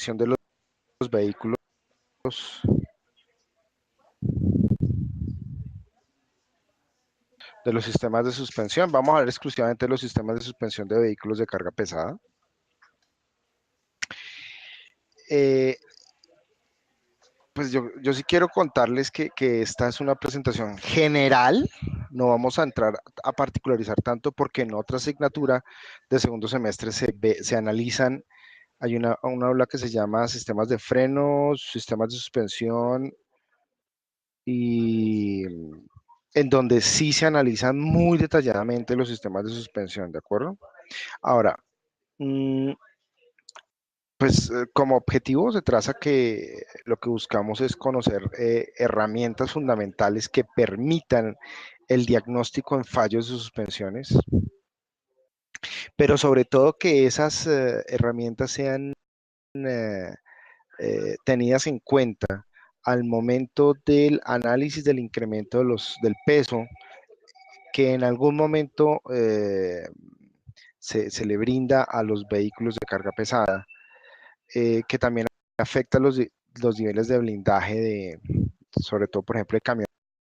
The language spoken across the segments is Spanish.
suspensión de los vehículos, de los sistemas de suspensión. Vamos a ver exclusivamente los sistemas de suspensión de vehículos de carga pesada. Pues yo sí quiero contarles que esta es una presentación general, no vamos a entrar a particularizar tanto porque en otra asignatura de segundo semestre se analizan, hay una aula que se llama sistemas de frenos, sistemas de suspensión y en donde sí se analizan muy detalladamente los sistemas de suspensión, ¿de acuerdo? Ahora, pues como objetivo se traza que lo que buscamos es conocer herramientas fundamentales que permitan el diagnóstico en fallos de suspensiones, pero sobre todo que esas herramientas sean eh, tenidas en cuenta al momento del análisis del incremento del peso que en algún momento se le brinda a los vehículos de carga pesada, que también afecta los niveles de blindaje sobre todo, por ejemplo, de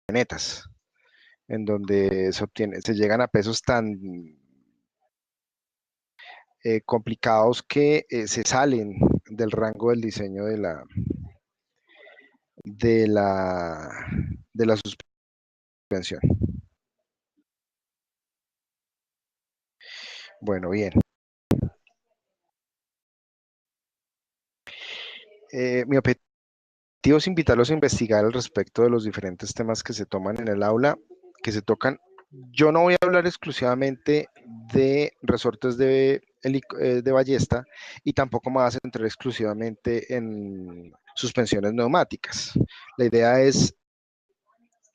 camionetas, en donde se llegan a pesos tan complicados que se salen del rango del diseño de la, de la suspensión. Bueno, bien. Mi objetivo es invitarlos a investigar al respecto de los diferentes temas que se toman en el aula, que se tocan. Yo no voy a hablar exclusivamente de resortes de ballesta y tampoco me voy a centrar exclusivamente en suspensiones neumáticas. La idea es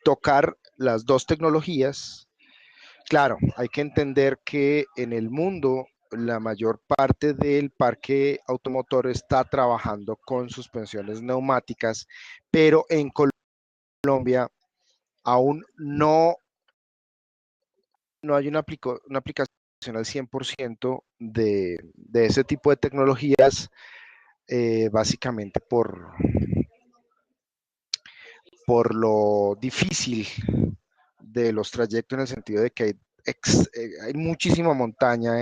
tocar las dos tecnologías. Claro, hay que entender que en el mundo la mayor parte del parque automotor está trabajando con suspensiones neumáticas, pero en Colombia aún no hay una aplicación al 100% de ese tipo de tecnologías, básicamente por lo difícil de los trayectos en el sentido de que hay muchísima montaña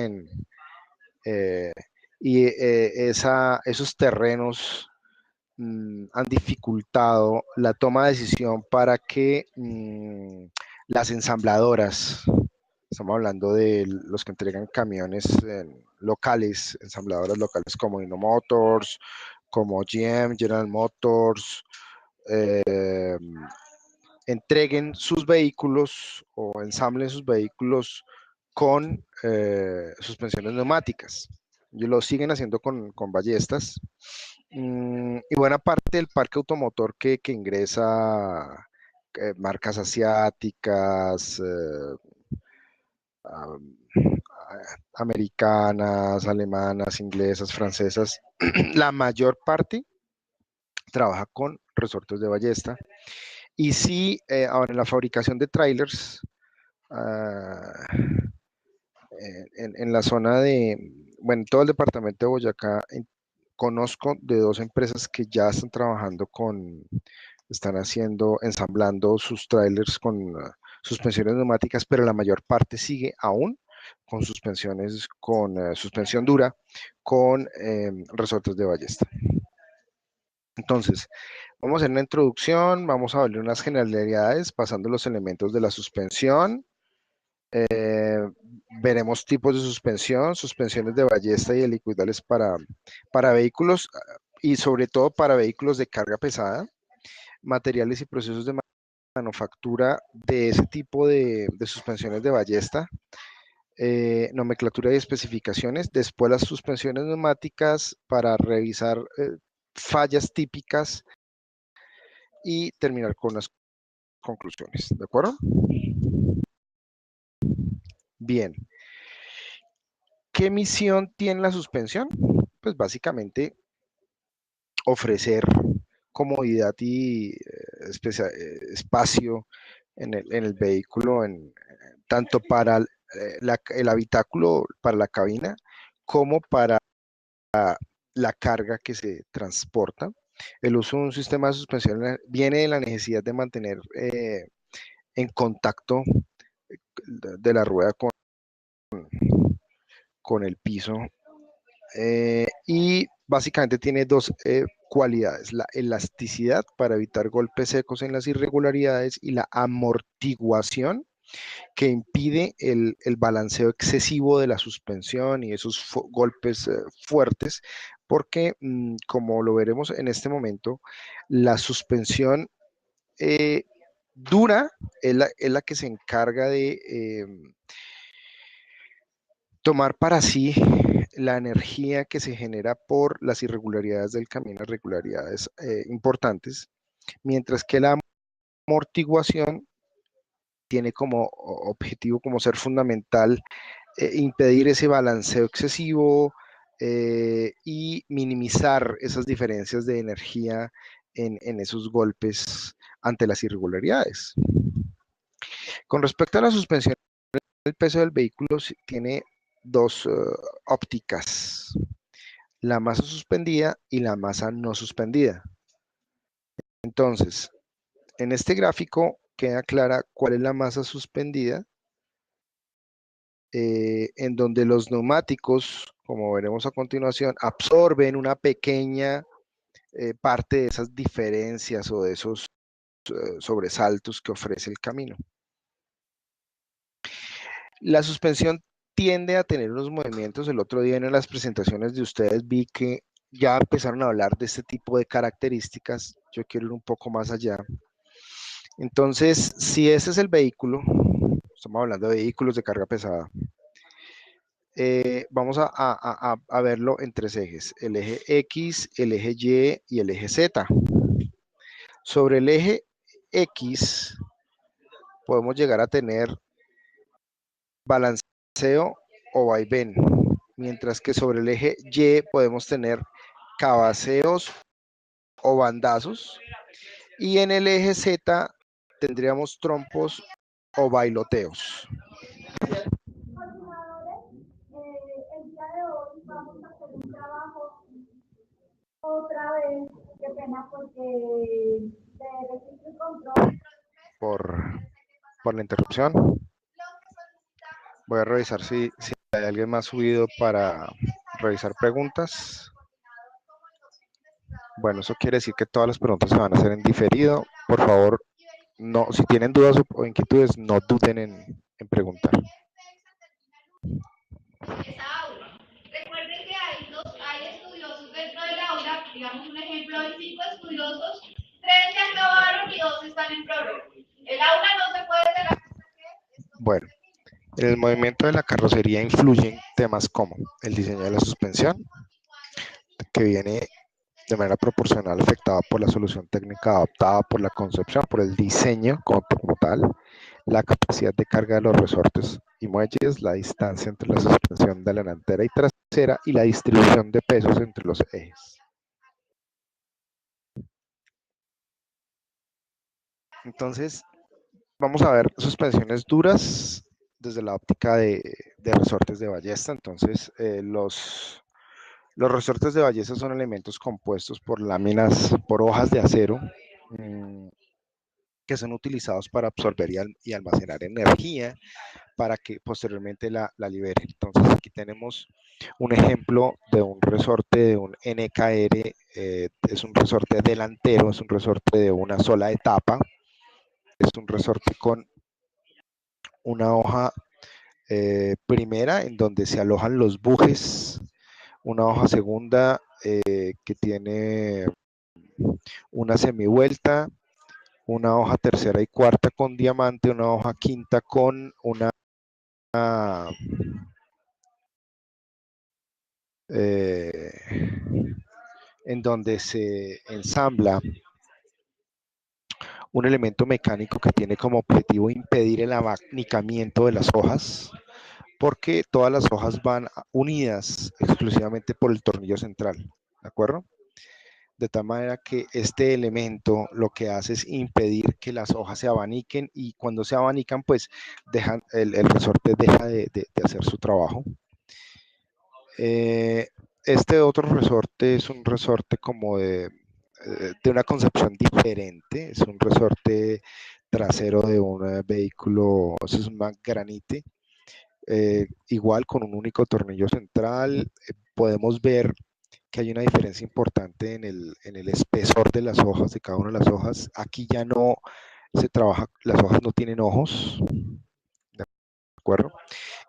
eh, y esos terrenos han dificultado la toma de decisión para que las ensambladoras, estamos hablando de los que entregan camiones locales, ensambladoras locales como Hino Motors, como GM, General Motors, eh, entreguen sus vehículos o ensamblen sus vehículos con suspensiones neumáticas. Ellos lo siguen haciendo con ballestas. Y buena parte del parque automotor que ingresa marcas asiáticas, americanas, alemanas, inglesas, francesas, la mayor parte trabaja con resortes de ballesta. Y sí, ahora en la fabricación de trailers, en la zona bueno, en todo el departamento de Boyacá, conozco de dos empresas que ya están trabajando están ensamblando sus trailers con suspensiones neumáticas, pero la mayor parte sigue aún con suspensiones, con suspensión dura, con resortes de ballesta. Entonces, vamos a hacer una introducción, vamos a ver unas generalidades, pasando los elementos de la suspensión. Veremos tipos de suspensión, suspensiones de ballesta y helicoidales para vehículos y sobre todo para vehículos de carga pesada, materiales y procesos de manufactura de ese tipo de suspensiones de ballesta, nomenclatura y especificaciones, después las suspensiones neumáticas para revisar fallas típicas y terminar con las conclusiones, ¿de acuerdo? Bien. ¿Qué misión tiene la suspensión? Pues básicamente ofrecer comodidad y espacio en el vehículo, tanto para el habitáculo, para la cabina, como para la carga que se transporta. El uso de un sistema de suspensión viene de la necesidad de mantener en contacto de la rueda con el piso y básicamente tiene dos cualidades, la elasticidad para evitar golpes secos en las irregularidades y la amortiguación que impide el balanceo excesivo de la suspensión y esos golpes fuertes, porque como lo veremos en este momento, la suspensión dura es la que se encarga de tomar para sí la energía que se genera por las irregularidades del camino, irregularidades importantes, mientras que la amortiguación tiene como objetivo, como ser fundamental, impedir ese balanceo excesivo y minimizar esas diferencias de energía en esos golpes ante las irregularidades. Con respecto a la suspensión, el peso del vehículo tiene dos ópticas, la masa suspendida y la masa no suspendida. Entonces, en este gráfico queda clara cuál es la masa suspendida, en donde los neumáticos, como veremos a continuación, absorben una pequeña parte de esas diferencias o de esos sobresaltos que ofrece el camino. La suspensión tiende a tener unos movimientos. El otro día en las presentaciones de ustedes vi que ya empezaron a hablar de este tipo de características. Yo quiero ir un poco más allá. Entonces, si ese es el vehículo, estamos hablando de vehículos de carga pesada, vamos a verlo en tres ejes, el eje X, el eje Y y el eje Z. Sobre el eje X podemos llegar a tener balanceo o vaivén, mientras que sobre el eje Y podemos tener cabaceos o bandazos, y en el eje Z tendríamos trompos o bailoteos. El día de hoy vamos a hacer un trabajo otra vez, qué pena porque de registro y control. Por la interrupción. Voy a revisar si hay alguien más subido para revisar preguntas. Bueno, eso quiere decir que todas las preguntas se van a hacer en diferido. Por favor, no, si tienen dudas o inquietudes, no duden en preguntar. Recuerden que hay estudiosos dentro del aula, digamos un ejemplo, hay 5 estudiosos, 3 ya acabaron y 2 están en prólogo. El aula no se puede cerrar. Bueno, en el movimiento de la carrocería influyen temas como el diseño de la suspensión, que viene de manera proporcional afectada por la solución técnica adoptada por la concepción, por el diseño como tal, la capacidad de carga de los resortes y muelles, la distancia entre la suspensión delantera y trasera y la distribución de pesos entre los ejes. Entonces, vamos a ver suspensiones duras desde la óptica de resortes de ballesta. Entonces, los resortes de ballesta son elementos compuestos por láminas, por hojas de acero, que son utilizados para absorber y almacenar energía para que posteriormente la libere. Entonces aquí tenemos un ejemplo de un resorte de un NKR, es un resorte delantero, es un resorte de una sola etapa, es un resorte con una hoja primera en donde se alojan los bujes, una hoja segunda que tiene una semivuelta, una hoja tercera y cuarta con diamante, una hoja quinta con una en donde se ensambla un elemento mecánico que tiene como objetivo impedir el abanicamiento de las hojas, porque todas las hojas van unidas exclusivamente por el tornillo central, ¿de acuerdo? De tal manera que este elemento lo que hace es impedir que las hojas se abaniquen, y cuando se abanican, pues el resorte deja de hacer su trabajo. Este otro resorte es un resorte como de una concepción diferente, es un resorte trasero de un vehículo, eso es una Granite, igual con un único tornillo central. Podemos ver que hay una diferencia importante en el espesor de las hojas, de cada una de las hojas. Aquí ya no se trabaja, las hojas no tienen ojos, ¿de acuerdo?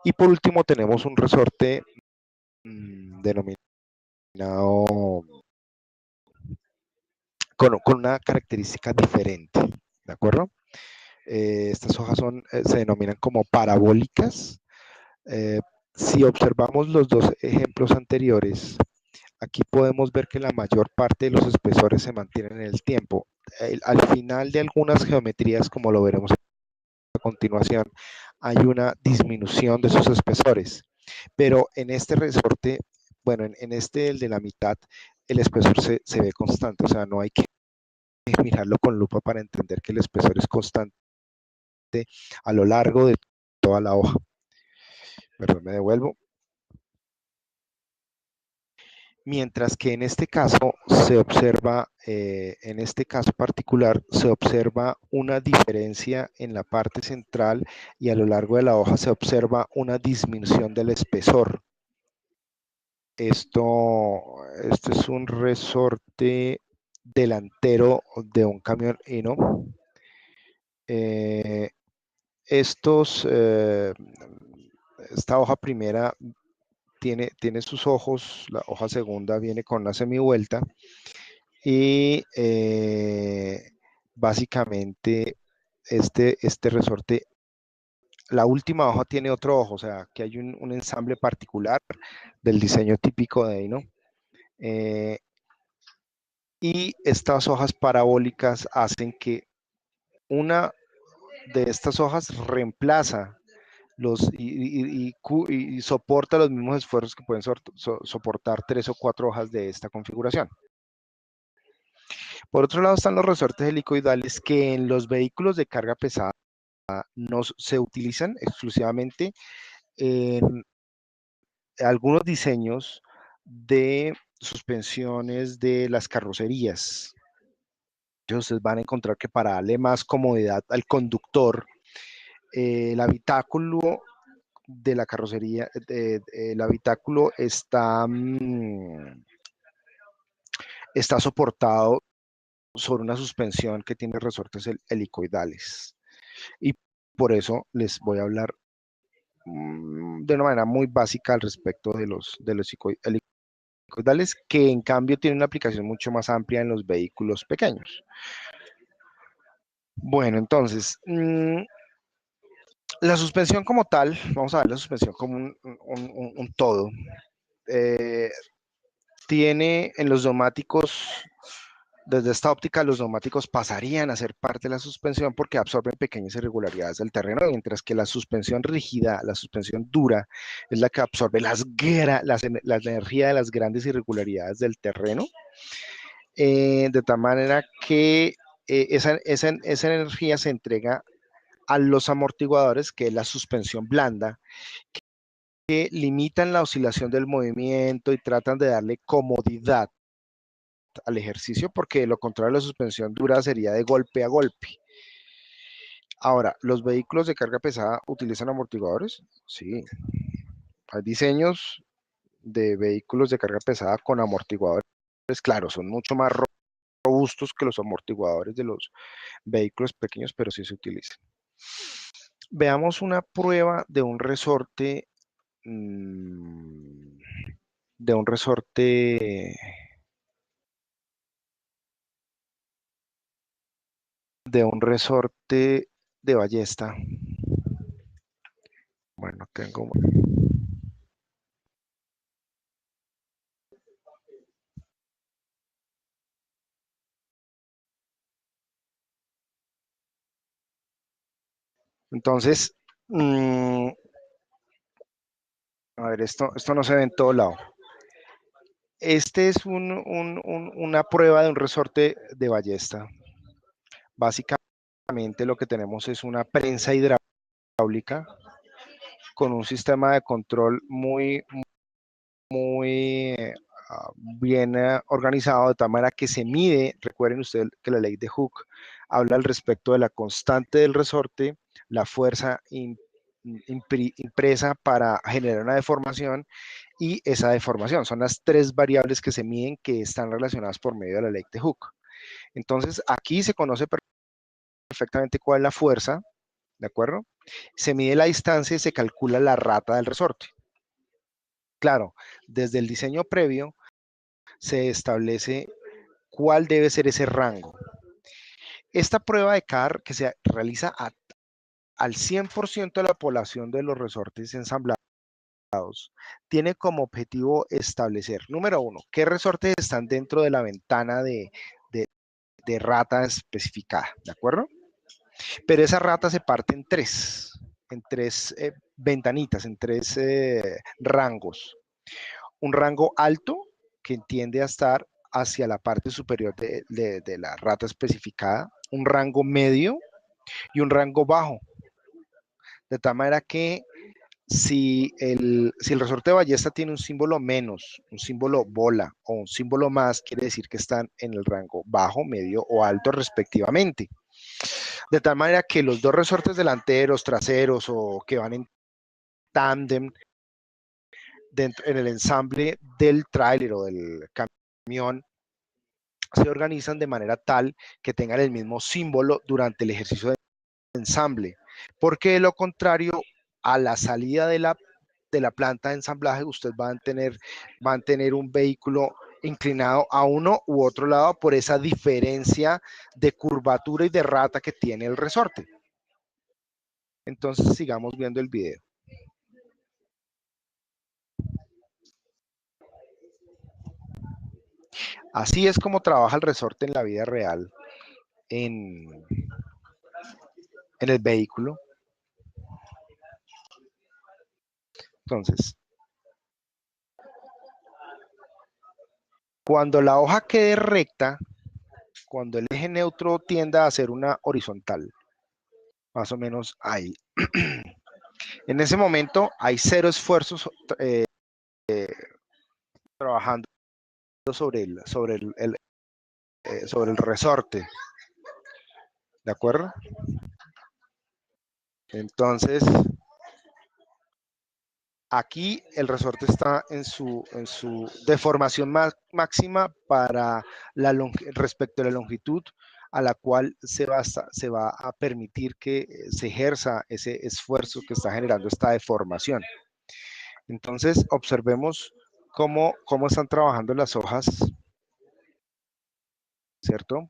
Y por último tenemos un resorte denominado con una característica diferente, ¿de acuerdo? Estas hojas se denominan como parabólicas. Eh, si observamos los dos ejemplos anteriores, aquí podemos ver que la mayor parte de los espesores se mantienen en el tiempo. Al final de algunas geometrías, como lo veremos a continuación, hay una disminución de sus espesores. Pero en este resorte, bueno, en este, el de la mitad, el espesor se ve constante, o sea, no hay que mirarlo con lupa para entender que el espesor es constante a lo largo de toda la hoja. Perdón, me devuelvo. Mientras que en este caso se observa, en este caso particular, se observa una diferencia en la parte central y a lo largo de la hoja se observa una disminución del espesor. Esto es un resorte delantero de un camión Hino. Estos, esta hoja primera tiene sus ojos, la hoja segunda viene con una semivuelta y básicamente este resorte, la última hoja tiene otro ojo, o sea, que hay un ensamble particular del diseño típico de Hino. Y estas hojas parabólicas hacen que una de estas hojas reemplaza y soporta los mismos esfuerzos que pueden soportar 3 o 4 hojas de esta configuración. Por otro lado están los resortes helicoidales que en los vehículos de carga pesada se utilizan exclusivamente en algunos diseños de suspensiones de las carrocerías. Ustedes van a encontrar que para darle más comodidad al conductor, el habitáculo de la carrocería, el habitáculo está soportado sobre una suspensión que tiene resortes helicoidales. Y por eso les voy a hablar de una manera muy básica al respecto de los helicoidales, que en cambio tienen una aplicación mucho más amplia en los vehículos pequeños. Bueno, entonces, la suspensión como tal, vamos a ver la suspensión como un todo. Tiene en los neumáticos, desde esta óptica, los neumáticos pasarían a ser parte de la suspensión porque absorben pequeñas irregularidades del terreno, mientras que la suspensión rígida, la suspensión dura, es la que absorbe la energía de las grandes irregularidades del terreno, de tal manera que esa energía se entrega a los amortiguadores, que es la suspensión blanda, que limitan la oscilación del movimiento y tratan de darle comodidad al ejercicio, porque lo contrario de la suspensión dura sería de golpe a golpe. Ahora, ¿los vehículos de carga pesada utilizan amortiguadores? Sí. Hay diseños de vehículos de carga pesada con amortiguadores. Claro, son mucho más robustos que los amortiguadores de los vehículos pequeños, pero sí se utilizan. Veamos una prueba de un resorte, de un resorte de ballesta. Bueno, tengo... Entonces, a ver, esto no se ve en todo lado. Este es una prueba de un resorte de ballesta. Básicamente lo que tenemos es una prensa hidráulica con un sistema de control muy bien organizado, de tal manera que se mide. Recuerden ustedes que la ley de Hooke habla al respecto de la constante del resorte, la fuerza impresa para generar una deformación y esa deformación. Son las tres variables que se miden que están relacionadas por medio de la ley de Hooke. Entonces, aquí se conoce perfectamente cuál es la fuerza, ¿de acuerdo? Se mide la distancia y se calcula la rata del resorte. Claro, desde el diseño previo se establece cuál debe ser ese rango. Esta prueba de CAR que se realiza al 100% de la población de los resortes ensamblados tiene como objetivo establecer, número uno, qué resortes están dentro de la ventana de rata especificada, ¿de acuerdo? Pero esa rata se parte en tres ventanitas, en tres rangos. Un rango alto que tiende a estar hacia la parte superior de la rata especificada, un rango medio y un rango bajo. De tal manera que si el resorte de ballesta tiene un símbolo menos, un símbolo bola o un símbolo más, quiere decir que están en el rango bajo, medio o alto respectivamente. De tal manera que los dos resortes delanteros, traseros o que van en tándem en el ensamble del tráiler o del camión se organizan de manera tal que tengan el mismo símbolo durante el ejercicio de ensamble. Porque de lo contrario, a la salida de la planta de ensamblaje, usted va a tener un vehículo inclinado a uno u otro lado por esa diferencia de curvatura y de rata que tiene el resorte. Entonces sigamos viendo el video. Así es como trabaja el resorte en la vida real en el vehículo. Entonces, cuando la hoja quede recta, cuando el eje neutro tienda a ser una horizontal, más o menos ahí. En ese momento hay cero esfuerzos trabajando sobre el resorte, ¿de acuerdo? Entonces, aquí el resorte está en su deformación máxima para respecto a la longitud a la cual se va a permitir que se ejerza ese esfuerzo que está generando esta deformación. Entonces, observemos cómo están trabajando las hojas, ¿cierto?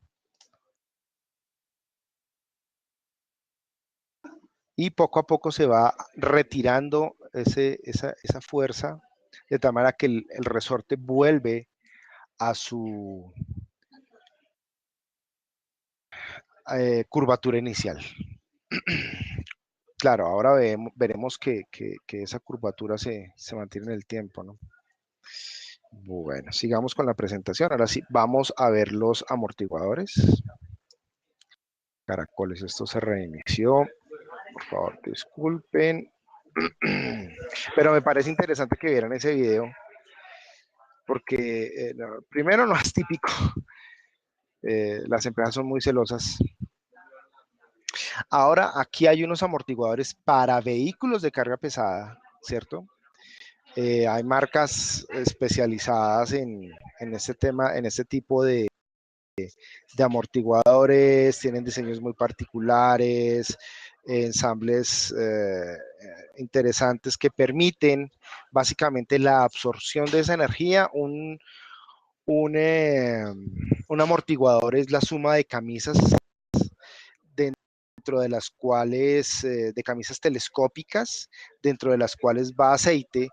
Y poco a poco se va retirando esa fuerza, de tal manera que el resorte vuelve a su curvatura inicial. Claro, ahora veremos que esa curvatura se mantiene en el tiempo, ¿no? Bueno, sigamos con la presentación. Ahora sí, vamos a ver los amortiguadores. Caracoles, esto se reinició. Por favor, disculpen. Pero me parece interesante que vieran ese video, porque primero no es típico. Las empresas son muy celosas. Ahora, aquí hay unos amortiguadores para vehículos de carga pesada, ¿cierto? Hay marcas especializadas en este tema, en este tipo de amortiguadores, tienen diseños muy particulares, ensambles interesantes que permiten básicamente la absorción de esa energía. Un amortiguador es la suma de camisas dentro de las cuales, de camisas telescópicas, dentro de las cuales va aceite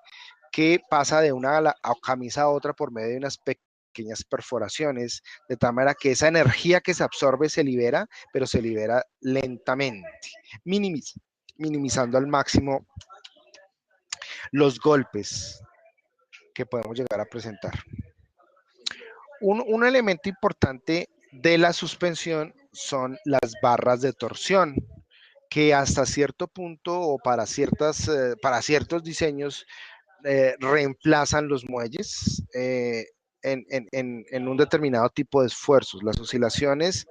que pasa de una camisa a otra por medio de unas pequeñas perforaciones, de tal manera que esa energía que se absorbe se libera, pero se libera lentamente, minimizando al máximo los golpes que podemos llegar a presentar. Un elemento importante de la suspensión son las barras de torsión, que hasta cierto punto o para ciertos diseños reemplazan los muelles en un determinado tipo de esfuerzos. Las oscilaciones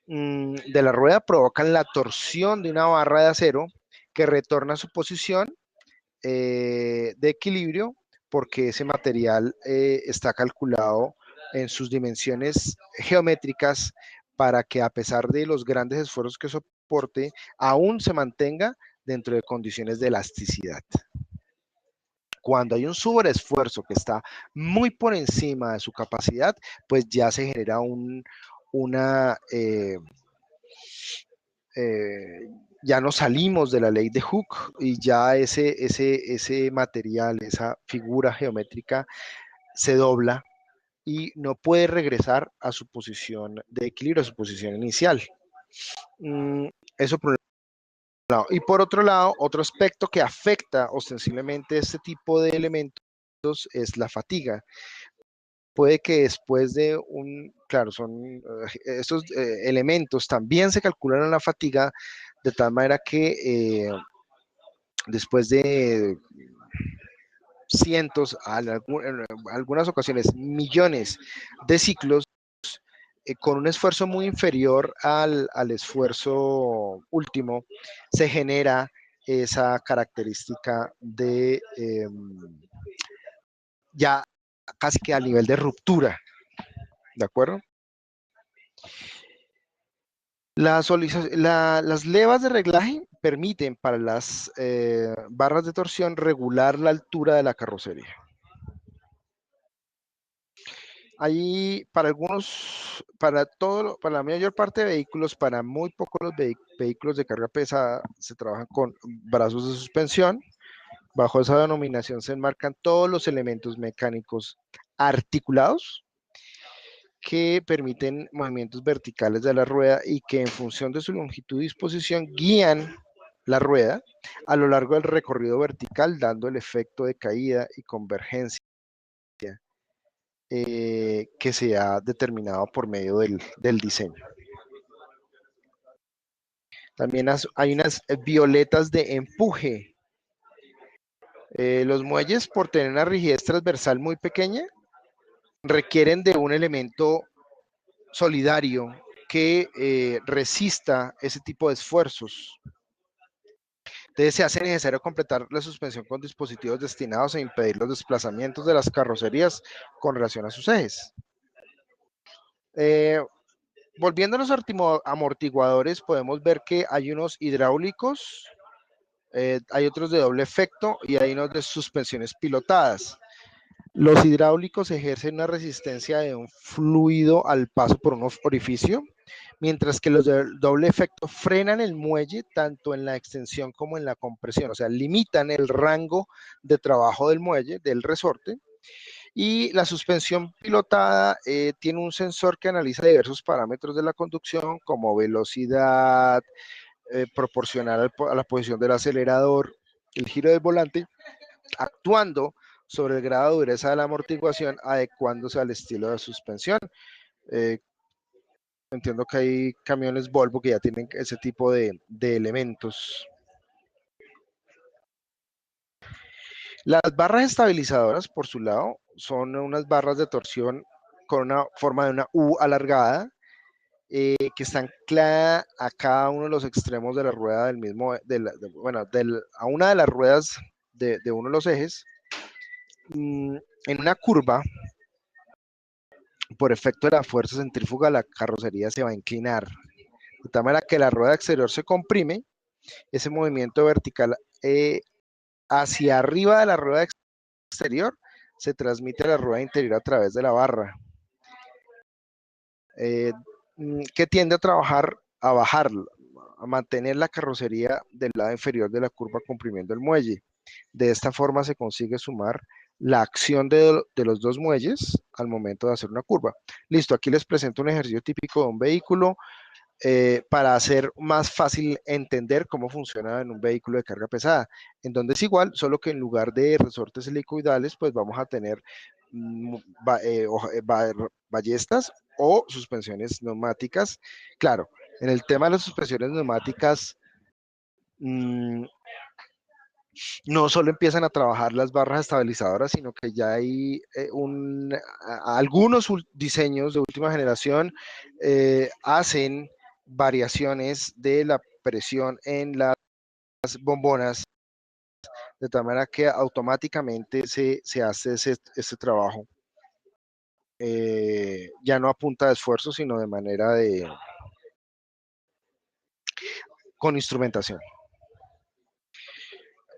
de la rueda provocan la torsión de una barra de acero que retorna a su posición de equilibrio porque ese material está calculado en sus dimensiones geométricas para que a pesar de los grandes esfuerzos que soporte, aún se mantenga dentro de condiciones de elasticidad. Cuando hay un sobreesfuerzo que está muy por encima de su capacidad, pues ya se genera una ya no salimos de la ley de Hooke y ya ese material, esa figura geométrica se dobla y no puede regresar a su posición de equilibrio, a su posición inicial. Eso por un lado. Y por otro lado, otro aspecto que afecta ostensiblemente este tipo de elementos es la fatiga. Puede que después de claro, estos elementos también se calculan en la fatiga de tal manera que después de cientos, en algunas ocasiones millones de ciclos, con un esfuerzo muy inferior al esfuerzo último, se genera esa característica de ya casi que a nivel de ruptura, ¿de acuerdo? Las levas de reglaje permiten para las barras de torsión regular la altura de la carrocería. Ahí para la mayor parte de vehículos, para muy pocos los vehículos de carga pesada, se trabajan con brazos de suspensión. Bajo esa denominación se enmarcan todos los elementos mecánicos articulados que permiten movimientos verticales de la rueda y que en función de su longitud y disposición guían la rueda a lo largo del recorrido vertical, dando el efecto de caída y convergencia que se ha determinado por medio del diseño. También hay unas violetas de empuje. Los muelles, por tener una rigidez transversal muy pequeña, requieren de un elemento solidario que resista ese tipo de esfuerzos. Entonces se hace necesario completar la suspensión con dispositivos destinados a impedir los desplazamientos de las carrocerías con relación a sus ejes. Volviendo a los amortiguadores, podemos ver que hay unos hidráulicos, hay otros de doble efecto y hay unos de suspensiones pilotadas. Los hidráulicos ejercen una resistencia de un fluido al paso por un orificio, mientras que los de doble efecto frenan el muelle tanto en la extensión como en la compresión, o sea, limitan el rango de trabajo del muelle, del resorte. Y la suspensión pilotada tiene un sensor que analiza diversos parámetros de la conducción, como velocidad, proporcional a la posición del acelerador, el giro del volante, actuando sobre el grado de dureza de la amortiguación, adecuándose al estilo de suspensión. Entiendo que hay camiones Volvo que ya tienen ese tipo de elementos. Las barras estabilizadoras, por su lado, son unas barras de torsión con una forma de una U alargada, que está anclada a cada uno de los extremos de la rueda del mismo, a una de las ruedas de uno de los ejes. En una curva, por efecto de la fuerza centrífuga, la carrocería se va a inclinar, de tal manera que la rueda exterior se comprime, ese movimiento vertical hacia arriba de la rueda exterior se transmite a la rueda interior a través de la barra, que tiende a bajar, a mantener la carrocería del lado inferior de la curva comprimiendo el muelle. De esta forma se consigue sumar la acción de los dos muelles al momento de hacer una curva. Listo, aquí les presento un ejercicio típico de un vehículo para hacer más fácil entender cómo funciona en un vehículo de carga pesada, en donde es igual, solo que en lugar de resortes helicoidales, pues vamos a tener ballestas o suspensiones neumáticas. Claro, en el tema de las suspensiones neumáticas, no solo empiezan a trabajar las barras estabilizadoras, sino que ya hay algunos diseños de última generación hacen variaciones de la presión en las bombonas, de tal manera que automáticamente se hace ese trabajo, ya no a punta de esfuerzo, sino de manera con instrumentación.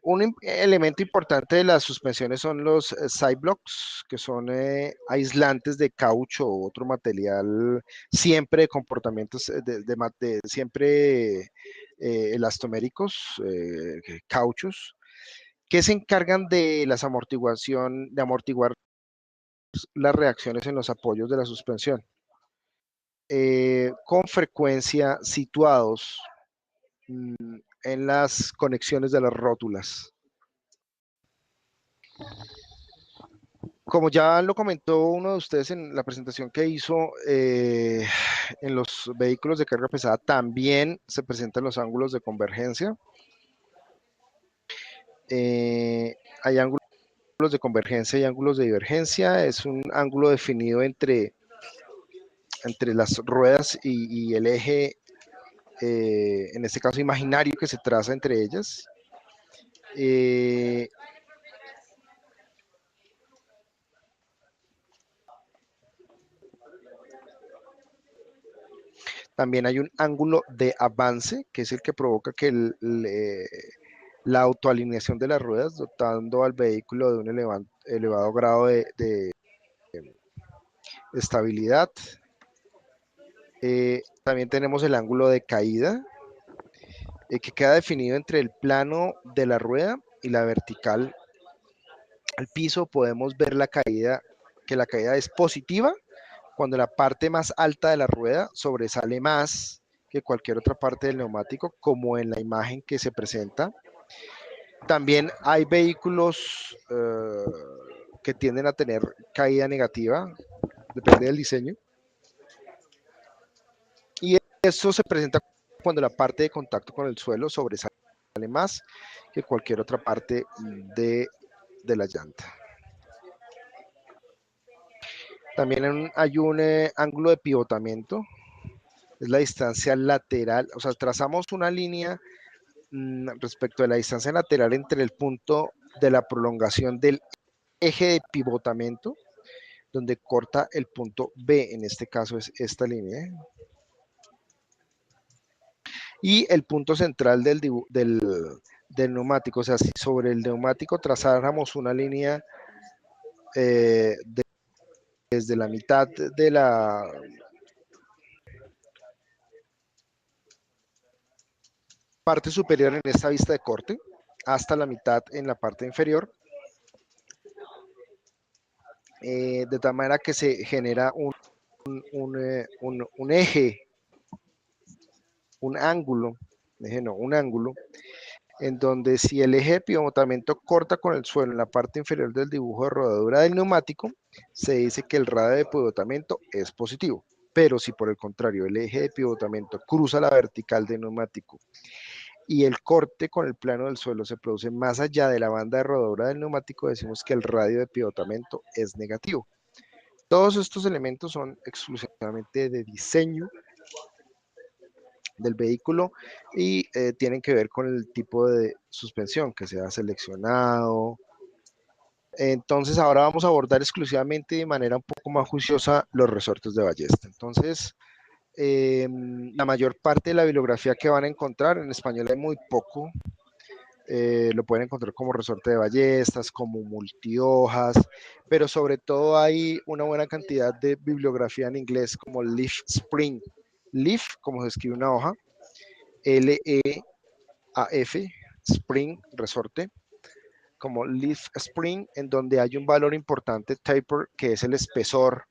Un elemento importante de las suspensiones son los side blocks, que son aislantes de caucho o otro material, siempre de comportamientos siempre elastoméricos, cauchos, que se encargan de de amortiguar las reacciones en los apoyos de la suspensión, con frecuencia situados en las conexiones de las rótulas. Como ya lo comentó uno de ustedes en la presentación que hizo, en los vehículos de carga pesada también se presentan los ángulos de convergencia. Hay ángulos de convergencia y ángulos de divergencia. Es un ángulo definido entre las ruedas y el eje, en este caso imaginario, que se traza entre ellas. También hay un ángulo de avance, que es el que provoca que la autoalineación de las ruedas, dotando al vehículo de un elevado grado de estabilidad. También tenemos el ángulo de caída, que queda definido entre el plano de la rueda y la vertical al piso. Podemos ver que la caída es positiva cuando la parte más alta de la rueda sobresale más que cualquier otra parte del neumático, como en la imagen que se presenta. También hay vehículos que tienden a tener caída negativa, depende del diseño. Y eso se presenta cuando la parte de contacto con el suelo sobresale más que cualquier otra parte de la llanta. También hay un ángulo de pivotamiento, es la distancia lateral, o sea, trazamos una línea respecto de la distancia lateral entre el punto de la prolongación del eje de pivotamiento, donde corta el punto B, en este caso es esta línea, y el punto central del neumático. O sea, si sobre el neumático trazáramos una línea desde la mitad de la parte superior en esta vista de corte hasta la mitad en la parte inferior, de tal manera que se genera un eje, un ángulo, en donde si el eje de pivotamiento corta con el suelo en la parte inferior del dibujo de rodadura del neumático, se dice que el radio de pivotamiento es positivo. Pero si por el contrario el eje de pivotamiento cruza la vertical del neumático y el corte con el plano del suelo se produce más allá de la banda de rodadura del neumático, decimos que el radio de pivotamiento es negativo. Todos estos elementos son exclusivamente de diseño del vehículo y tienen que ver con el tipo de suspensión que se ha seleccionado. Entonces ahora vamos a abordar exclusivamente de manera un poco más juiciosa los resortes de ballesta. Entonces, la mayor parte de la bibliografía que van a encontrar, en español hay muy poco, lo pueden encontrar como resorte de ballestas, como multihojas, pero sobre todo hay una buena cantidad de bibliografía en inglés como Leaf Spring. Leaf, como se escribe una hoja, L-E-A-F, Spring, resorte, como Leaf Spring, en donde hay un valor importante, taper, que es el espesor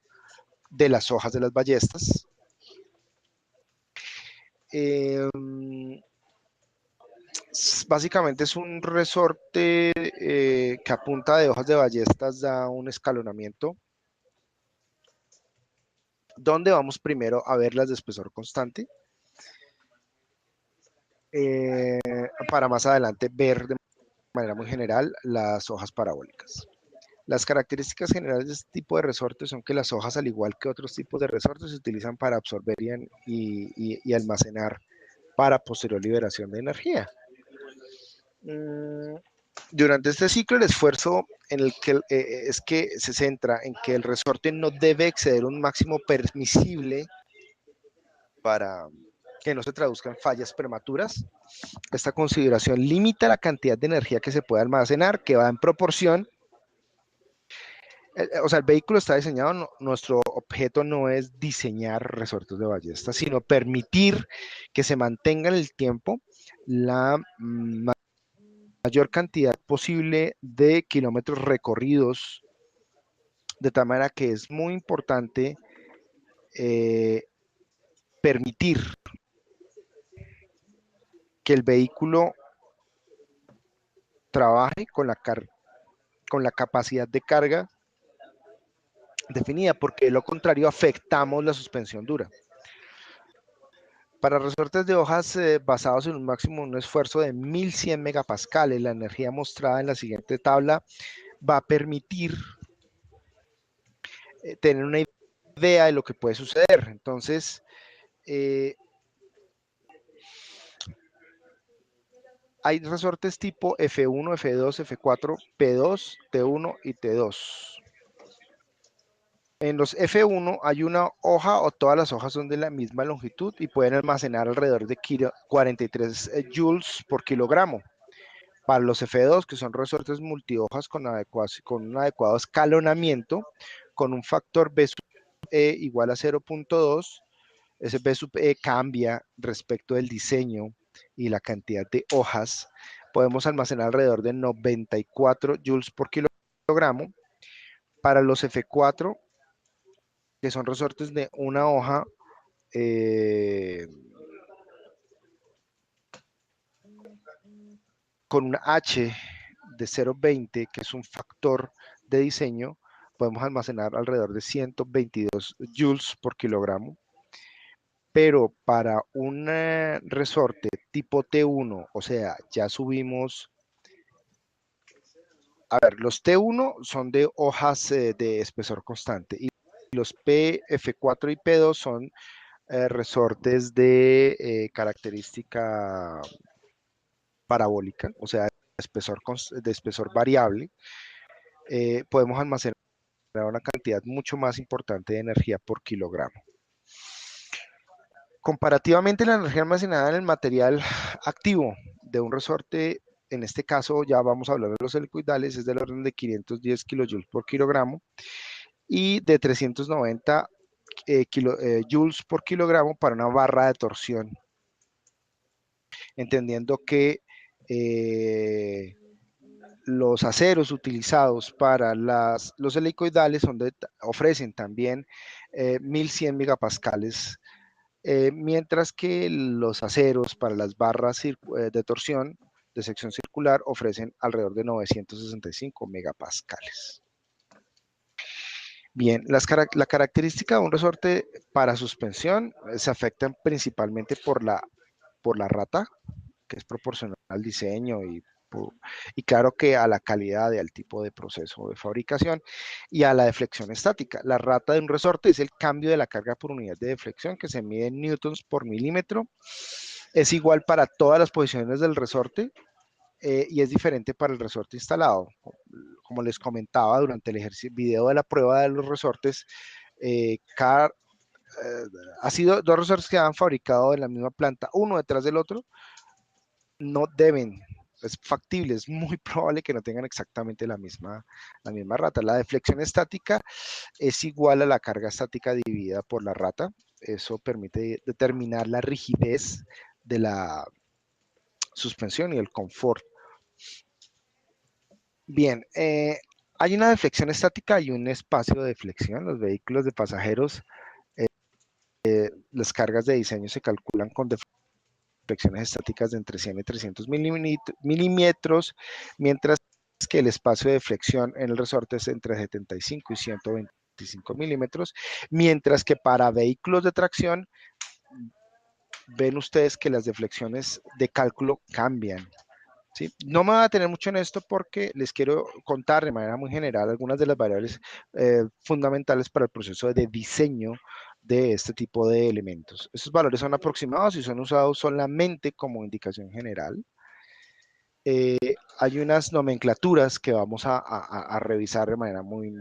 de las hojas de las ballestas. Básicamente es un resorte que a punta de hojas de ballestas da un escalonamiento, donde vamos primero a ver las de espesor constante, para más adelante ver de manera muy general las hojas parabólicas. Las características generales de este tipo de resortes son que las hojas, al igual que otros tipos de resortes, se utilizan para absorber y almacenar para posterior liberación de energía. Durante este ciclo, el esfuerzo en el que, es que se centra en que el resorte no debe exceder un máximo permisible para que no se traduzcan fallas prematuras. Esta consideración limita la cantidad de energía que se puede almacenar, que va en proporción. O sea, el vehículo está diseñado, nuestro objeto no es diseñar resortes de ballesta, sino permitir que se mantenga en el tiempo la mayor cantidad posible de kilómetros recorridos, de tal manera que es muy importante permitir que el vehículo trabaje con la capacidad de carga definida, porque de lo contrario afectamos la suspensión dura. Para resortes de hojas basados en un máximo de un esfuerzo de 1100 megapascales, la energía mostrada en la siguiente tabla va a permitir tener una idea de lo que puede suceder. Entonces, hay resortes tipo F1, F2, F4, P2, T1 y T2. En los F1 hay una hoja o todas las hojas son de la misma longitud y pueden almacenar alrededor de 43 joules por kilogramo. Para los F2, que son resortes multihojas con un adecuado escalonamiento, con un factor B sub E igual a 0.2, ese B sub E cambia respecto del diseño y la cantidad de hojas, podemos almacenar alrededor de 94 joules por kilogramo. Para los F4, que son resortes de una hoja, con una H de 0.20, que es un factor de diseño, podemos almacenar alrededor de 122 joules por kilogramo. Pero para un resorte tipo T1, o sea, ya subimos. A ver, los T1 son de hojas de espesor constante y los F4 y P2 son resortes de característica parabólica, o sea, de espesor variable. Podemos almacenar una cantidad mucho más importante de energía por kilogramo. Comparativamente, la energía almacenada en el material activo de un resorte, en este caso ya vamos a hablar de los helicoidales, es del orden de 510 kilojoules por kilogramo y de 390 joules por kilogramo para una barra de torsión, entendiendo que los aceros utilizados para los helicoidales ofrecen también 1100 megapascales, mientras que los aceros para las barras de torsión de sección circular ofrecen alrededor de 965 megapascales. Bien, la característica de un resorte para suspensión se afectan principalmente por la rata, que es proporcional al diseño y claro que a la calidad y al tipo de proceso de fabricación y a la deflexión estática. La rata de un resorte es el cambio de la carga por unidad de deflexión que se mide en newtons por milímetro. Es igual para todas las posiciones del resorte y es diferente para el resorte instalado. Como les comentaba durante el video de la prueba de los resortes, ha sido dos resortes que han fabricado en la misma planta, uno detrás del otro, no deben, es factible, es muy probable que no tengan exactamente la misma rata. La deflexión estática es igual a la carga estática dividida por la rata. Eso permite determinar la rigidez de la suspensión y el confort. Bien, hay una deflexión estática y un espacio de deflexión. Los vehículos de pasajeros, las cargas de diseño se calculan con deflexiones estáticas de entre 100 y 300 milímetros, mientras que el espacio de flexión en el resorte es entre 75 y 125 milímetros, mientras que para vehículos de tracción ven ustedes que las deflexiones de cálculo cambian. ¿sí? No me voy a detener mucho en esto porque les quiero contar de manera muy general algunas de las variables fundamentales para el proceso de diseño de este tipo de elementos. Estos valores son aproximados y son usados solamente como indicación general. Hay unas nomenclaturas que vamos a revisar de manera muy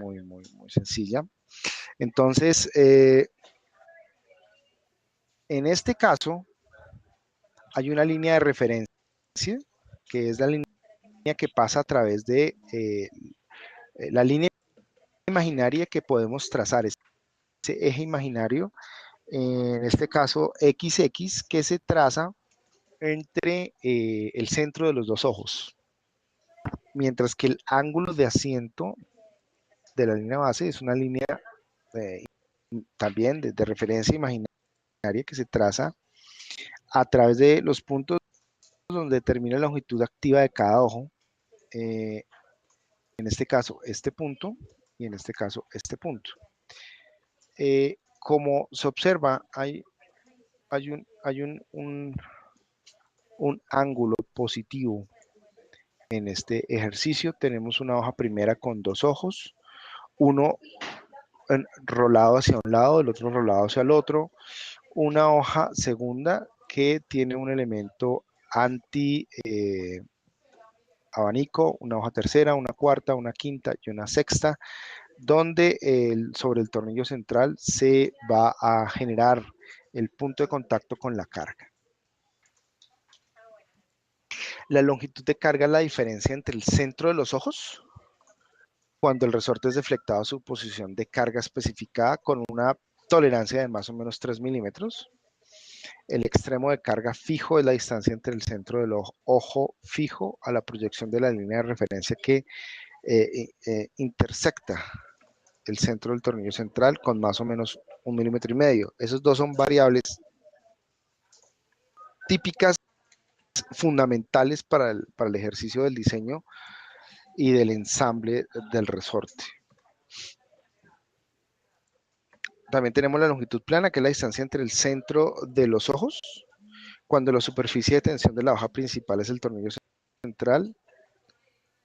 sencilla. Entonces, en este caso, hay una línea de referencia, que es la línea que pasa a través de la línea imaginaria que podemos trazar, ese eje imaginario, en este caso XX, que se traza entre el centro de los dos ojos, mientras que el ángulo de asiento de la línea base es una línea eh, también de referencia imaginaria que se traza a través de los puntos donde determina la longitud activa de cada ojo, en este caso este punto y en este caso este punto. Como se observa, un ángulo positivo en este ejercicio. Tenemos una hoja primera con dos ojos, uno rolado hacia un lado, el otro rolado hacia el otro. Una hoja segunda que tiene un elemento anti abanico, una hoja tercera, una cuarta, una quinta y una sexta, donde sobre el tornillo central se va a generar el punto de contacto con la carga. La longitud de carga es la diferencia entre el centro de los ojos, cuando el resorte es deflectado a su posición de carga especificada con una tolerancia de más o menos 3 milímetros. El extremo de carga fijo es la distancia entre el centro del ojo fijo a la proyección de la línea de referencia que intersecta el centro del tornillo central con más o menos 1,5 milímetros. Esos dos son variables típicas, fundamentales para el ejercicio del diseño y del ensamble del resorte. También tenemos la longitud plana, que es la distancia entre el centro de los ojos, cuando la superficie de tensión de la hoja principal es el tornillo central.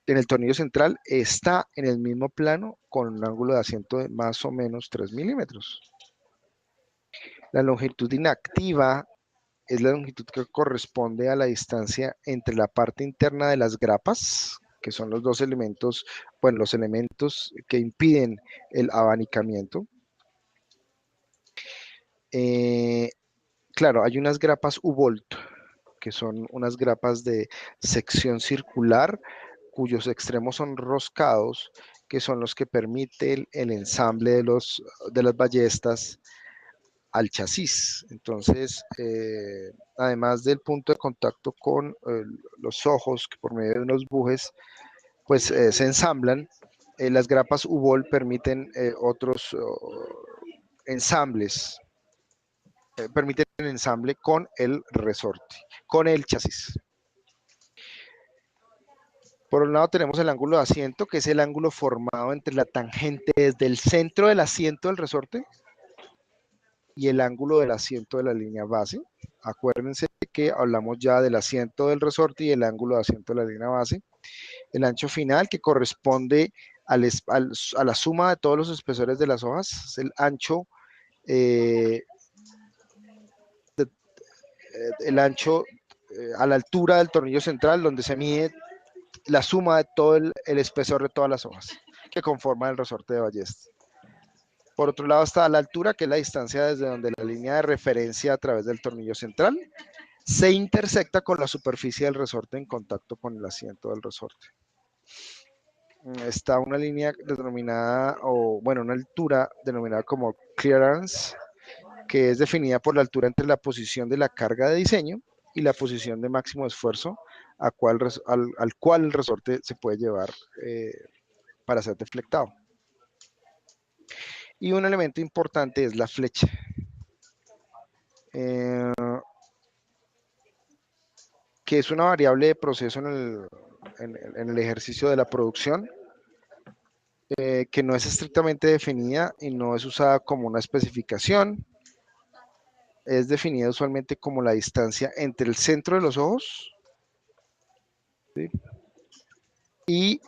En el tornillo central está en el mismo plano con un ángulo de asiento de más o menos 3 milímetros. La longitud inactiva es la longitud que corresponde a la distancia entre la parte interna de las grapas, que son los dos elementos, bueno, los elementos que impiden el abanicamiento. Claro, hay unas grapas U-Bolt, que son unas grapas de sección circular, cuyos extremos son roscados, que son los que permiten el ensamble de las ballestas al chasis. Entonces, además del punto de contacto con los ojos, que por medio de unos bujes, pues se ensamblan, las grapas U-Bolt permiten otros ensambles, permiten el ensamble con el resorte, con el chasis. Por un lado tenemos el ángulo de asiento, que es el ángulo formado entre la tangente desde el centro del asiento del resorte y el ángulo del asiento de la línea base. Acuérdense que hablamos ya del asiento del resorte y el ángulo de asiento de la línea base. El ancho final, que corresponde a la suma de todos los espesores de las hojas, es el ancho, a la altura del tornillo central, donde se mide la suma de todo el espesor de todas las hojas que conforman el resorte de ballesta. Por otro lado está la altura, que es la distancia desde donde la línea de referencia a través del tornillo central se intersecta con la superficie del resorte en contacto con el asiento del resorte. Está una línea denominada, una altura denominada como clearance, que es definida por la altura entre la posición de la carga de diseño y la posición de máximo esfuerzo al cual el resorte se puede llevar para ser deflectado. Y un elemento importante es la flecha. Que es una variable de proceso en el ejercicio de la producción, que no es estrictamente definida y no es usada como una especificación. Es definida usualmente como la distancia entre el centro de los ojos, ¿sí? Y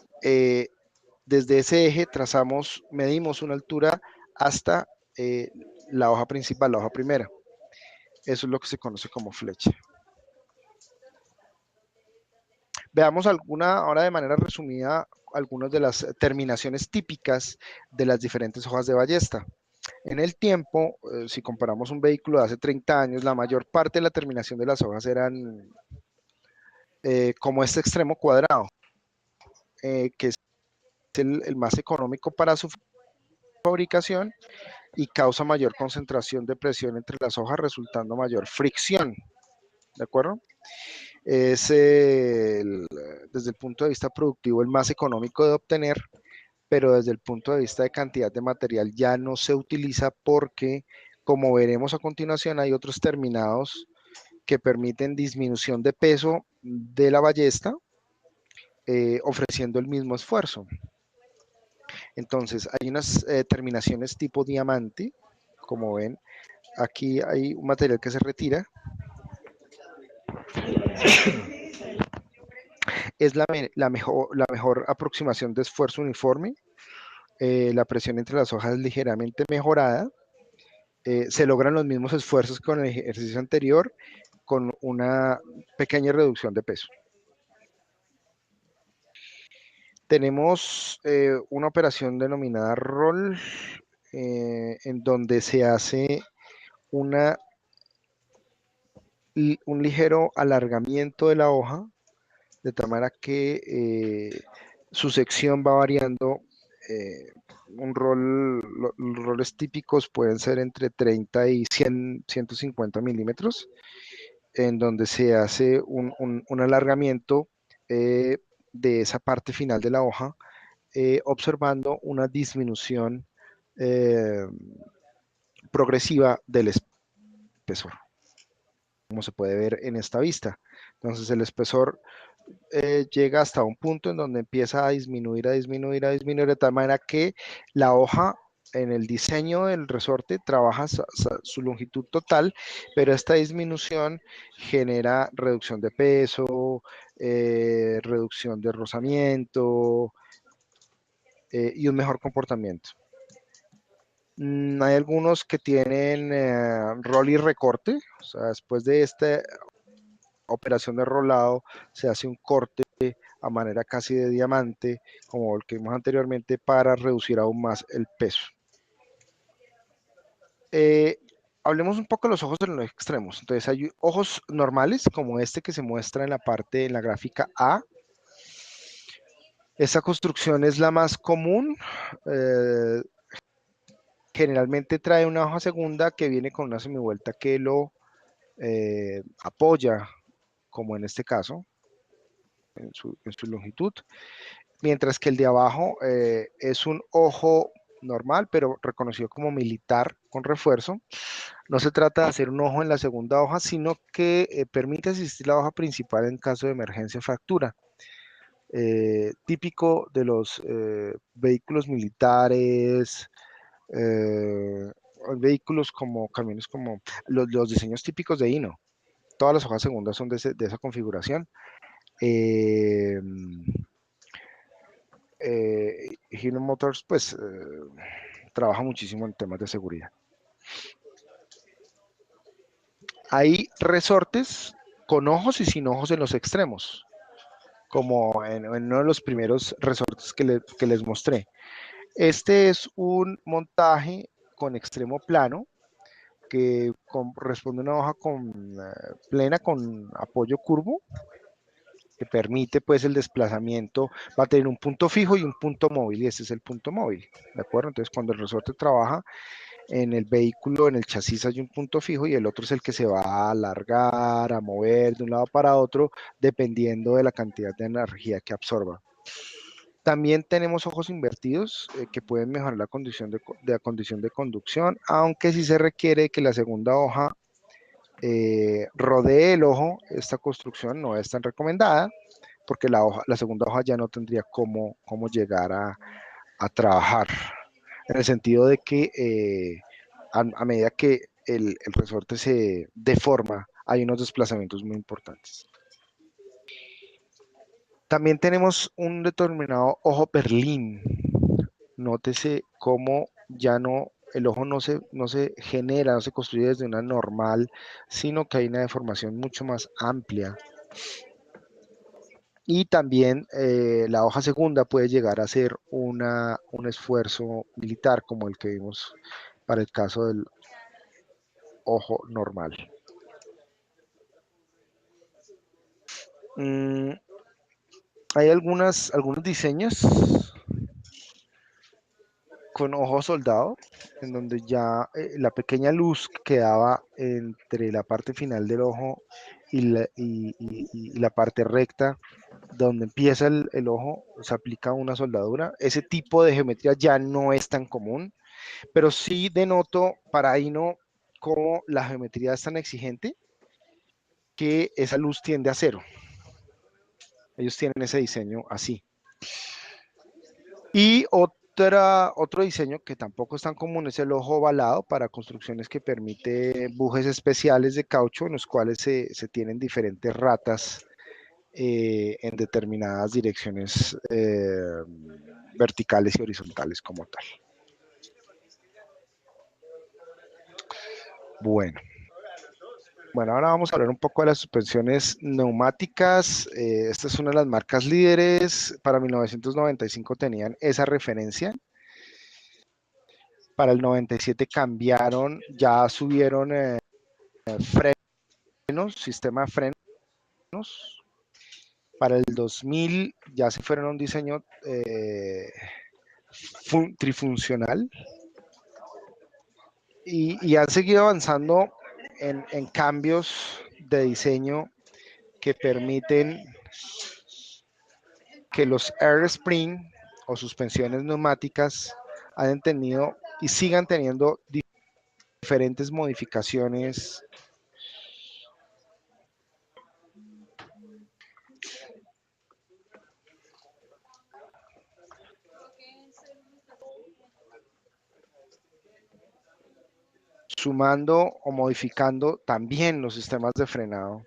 desde ese eje medimos una altura hasta la hoja principal, la hoja primera. Eso es lo que se conoce como flecha. Veamos ahora de manera resumida, algunas de las terminaciones típicas de las diferentes hojas de ballesta. En el tiempo, si comparamos un vehículo de hace 30 años, la mayor parte de la terminación de las hojas eran como este extremo cuadrado, que es el más económico para su fabricación y causa mayor concentración de presión entre las hojas, resultando mayor fricción. ¿De acuerdo? Es desde el punto de vista productivo el más económico de obtener, pero desde el punto de vista de cantidad de material ya no se utiliza porque, como veremos a continuación, hay otros terminados que permiten disminución de peso de la ballesta, ofreciendo el mismo esfuerzo. Entonces, hay unas terminaciones tipo diamante, como ven, aquí hay un material que se retira. Es la mejor aproximación de esfuerzo uniforme. La presión entre las hojas es ligeramente mejorada. Se logran los mismos esfuerzos con el ejercicio anterior, con una pequeña reducción de peso. Tenemos una operación denominada roll, en donde se hace un ligero alargamiento de la hoja, de tal manera que su sección va variando. Los roles típicos pueden ser entre 30 y 150 milímetros, en donde se hace un alargamiento de esa parte final de la hoja, observando una disminución eh, progresiva del espesor, como se puede ver en esta vista. Entonces el espesor llega hasta un punto en donde empieza a disminuir, de tal manera que la hoja en el diseño del resorte trabaja su longitud total, pero esta disminución genera reducción de peso, reducción de rozamiento y un mejor comportamiento. Hay algunos que tienen rol y recorte, o sea, después de esta operación de rolado se hace un corte a manera casi de diamante, como el que vimos anteriormente, para reducir aún más el peso. Hablemos un poco de los ojos en los extremos. Entonces hay ojos normales, como este que se muestra en la gráfica A. Esta construcción es la más común. Generalmente trae una hoja segunda que viene con una semivuelta que lo apoya, como en este caso, en su longitud. Mientras que el de abajo es un ojo normal, pero reconocido como militar con refuerzo. No se trata de hacer un ojo en la segunda hoja, sino que permite asistir a la hoja principal en caso de emergencia o fractura. Típico de los vehículos militares, vehículos como camiones, como los diseños típicos de Hino. Todas las hojas segundas son de esa configuración. Hino Motors pues trabaja muchísimo en temas de seguridad. Hay resortes con ojos y sin ojos en los extremos, como en uno de los primeros resortes que les mostré. Este es un montaje con extremo plano que corresponde a una hoja plena con apoyo curvo, que permite pues el desplazamiento. Va a tener un punto fijo y un punto móvil, y este es el punto móvil, ¿de acuerdo? Entonces cuando el resorte trabaja en el vehículo, en el chasis hay un punto fijo y el otro es el que se va a alargar, a mover de un lado para otro, dependiendo de la cantidad de energía que absorba. También tenemos ojos invertidos que pueden mejorar la condición de conducción, aunque sí se requiere que la segunda hoja rodee el ojo. Esta construcción no es tan recomendada porque la segunda hoja ya no tendría cómo llegar a trabajar, en el sentido de que a medida que el resorte se deforma, hay unos desplazamientos muy importantes. También tenemos un determinado ojo Berlín. Nótese cómo ya no, el ojo no se genera, no se construye desde una normal, sino que hay una deformación mucho más amplia. Y también la hoja segunda puede llegar a ser un esfuerzo militar, como el que vimos para el caso del ojo normal. Hay algunos diseños con ojo soldado, en donde ya la pequeña luz que quedaba entre la parte final del ojo y la parte recta, donde empieza el ojo, se aplica una soldadura. Ese tipo de geometría ya no es tan común, pero sí denoto para Aino cómo la geometría es tan exigente que esa luz tiende a cero. Ellos tienen ese diseño así. Y otro diseño que tampoco es tan común es el ojo ovalado para construcciones que permite bujes especiales de caucho en los cuales se tienen diferentes ratas en determinadas direcciones verticales y horizontales como tal. Bueno. Bueno, ahora vamos a hablar un poco de las suspensiones neumáticas. Esta es una de las marcas líderes. Para 1995 tenían esa referencia. Para el 97 cambiaron, ya subieron frenos, sistema de frenos. Para el 2000 ya se fueron a un diseño trifuncional. Y han seguido avanzando en cambios de diseño que permiten que los air spring o suspensiones neumáticas han tenido y sigan teniendo diferentes modificaciones sumando o modificando también los sistemas de frenado.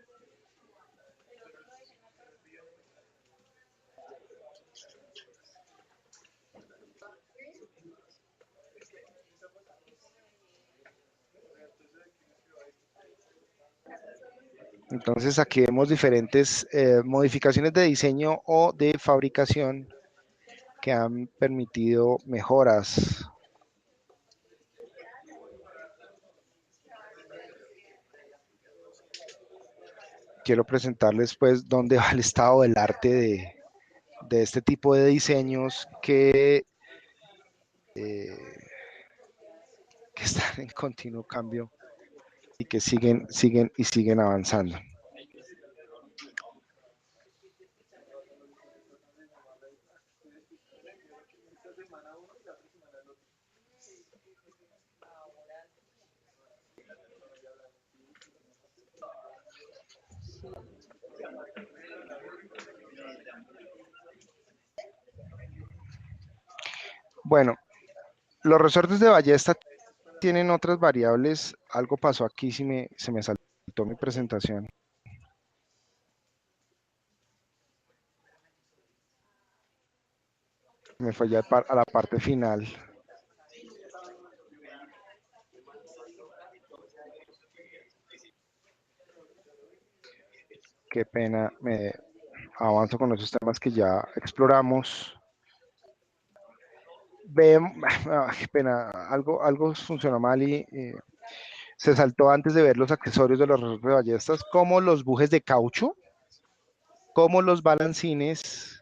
Entonces aquí vemos diferentes modificaciones de diseño o de fabricación que han permitido mejoras. Quiero presentarles pues dónde va el estado del arte de este tipo de diseños que están en continuo cambio y que siguen avanzando. Bueno, los resortes de ballesta tienen otras variables. Algo pasó aquí, se me saltó mi presentación. Me fallé a la parte final. Qué pena, me avanzo con esos temas que ya exploramos. Qué pena, algo funcionó mal y se saltó antes de ver los accesorios de los resortes de ballestas, como los bujes de caucho, como los balancines,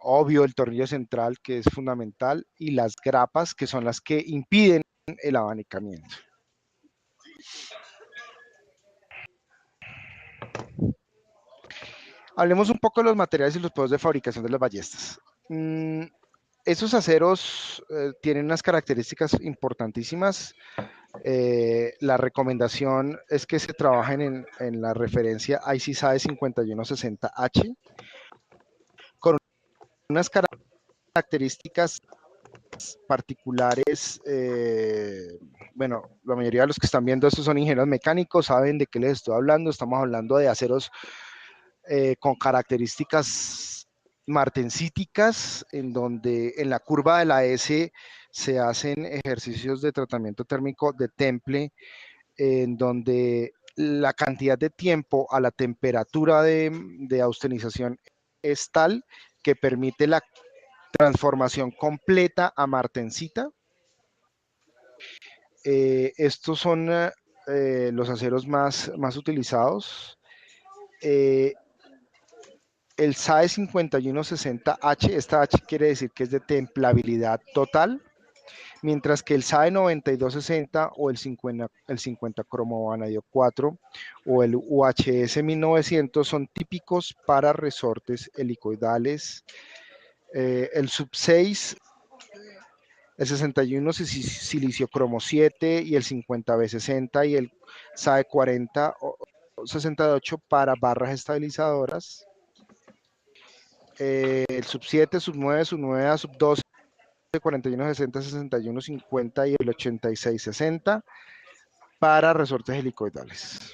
obvio el tornillo central que es fundamental y las grapas que son las que impiden el abanicamiento. Hablemos un poco de los materiales y los procesos de fabricación de las ballestas. Esos aceros tienen unas características importantísimas. La recomendación es que se trabajen en la referencia IC-SAE 5160H con unas características particulares. Bueno, la mayoría de los que están viendo esto son ingenieros mecánicos, saben de qué les estoy hablando. Estamos hablando de aceros con características martensíticas, en donde en la curva de la S se hacen ejercicios de tratamiento térmico de temple, en donde la cantidad de tiempo a la temperatura de austenización es tal que permite la transformación completa a martensita. Estos son los aceros más utilizados. El SAE 5160H, esta H quiere decir que es de templabilidad total, mientras que el SAE 9260 o el 50 cromo vanadio 4 o el UHS 1900 son típicos para resortes helicoidales. El sub 6, el 61 silicio cromo 7 y el 50B60 y el SAE 40 o 68 para barras estabilizadoras. El sub 7, sub 9, sub 9A, sub 12, 41, 60, 61, 50 y el 86, 60 para resortes helicoidales.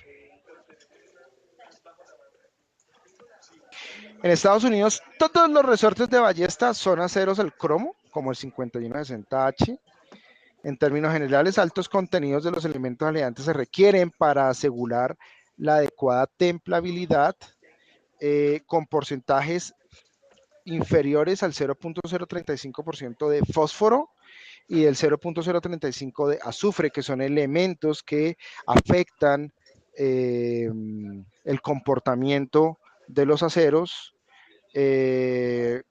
En Estados Unidos, todos los resortes de ballesta son aceros al cromo, como el 5160H. En términos generales, altos contenidos de los elementos aleantes se requieren para asegurar la adecuada templabilidad, con porcentajes inferiores al 0.035% de fósforo y del 0.035 de azufre, que son elementos que afectan el comportamiento de los aceros,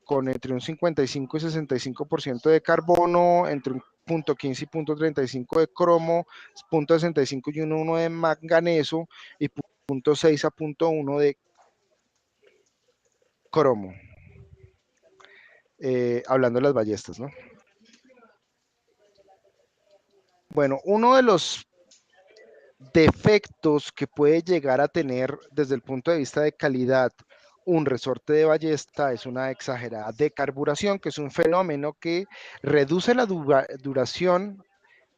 con entre un 55 y 65% de carbono, entre un punto 15 y punto 35 de cromo, punto 65 y 1 de manganeso y punto 6 a punto 1 de cromo. Hablando de las ballestas, ¿no? Bueno, uno de los defectos que puede llegar a tener desde el punto de vista de calidad un resorte de ballesta es una exagerada decarburación, que es un fenómeno que reduce la duración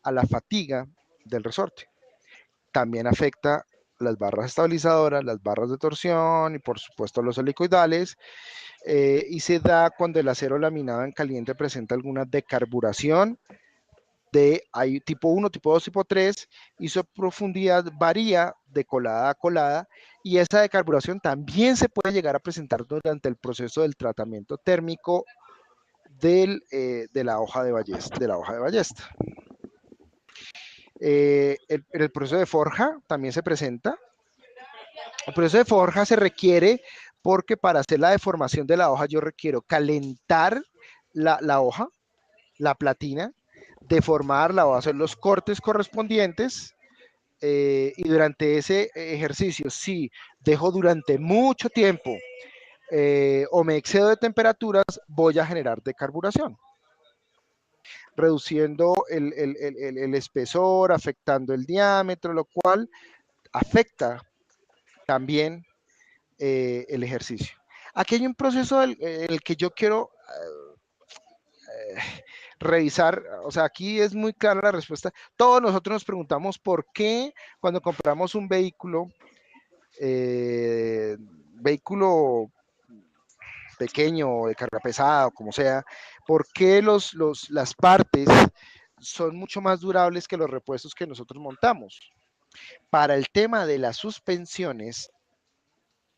a la fatiga del resorte. También afecta las barras estabilizadoras, las barras de torsión y por supuesto los helicoidales, y se da cuando el acero laminado en caliente presenta alguna decarburación. Hay tipo 1, tipo 2, tipo 3, y su profundidad varía de colada a colada, y esa decarburación también se puede llegar a presentar durante el proceso del tratamiento térmico de la hoja de ballesta. El proceso de forja también se presenta. El proceso de forja se requiere porque para hacer la deformación de la hoja yo requiero calentar la hoja, la platina, deformarla o hacer los cortes correspondientes, y durante ese ejercicio, si dejo durante mucho tiempo o me excedo de temperaturas, voy a generar decarburación, reduciendo el espesor, afectando el diámetro, lo cual afecta también el ejercicio. Aquí hay un proceso en el que yo quiero revisar, o sea, aquí es muy clara la respuesta. Todos nosotros nos preguntamos por qué cuando compramos un vehículo pequeño, de carga pesada, o como sea, por qué las partes son mucho más durables que los repuestos que nosotros montamos. Para el tema de las suspensiones,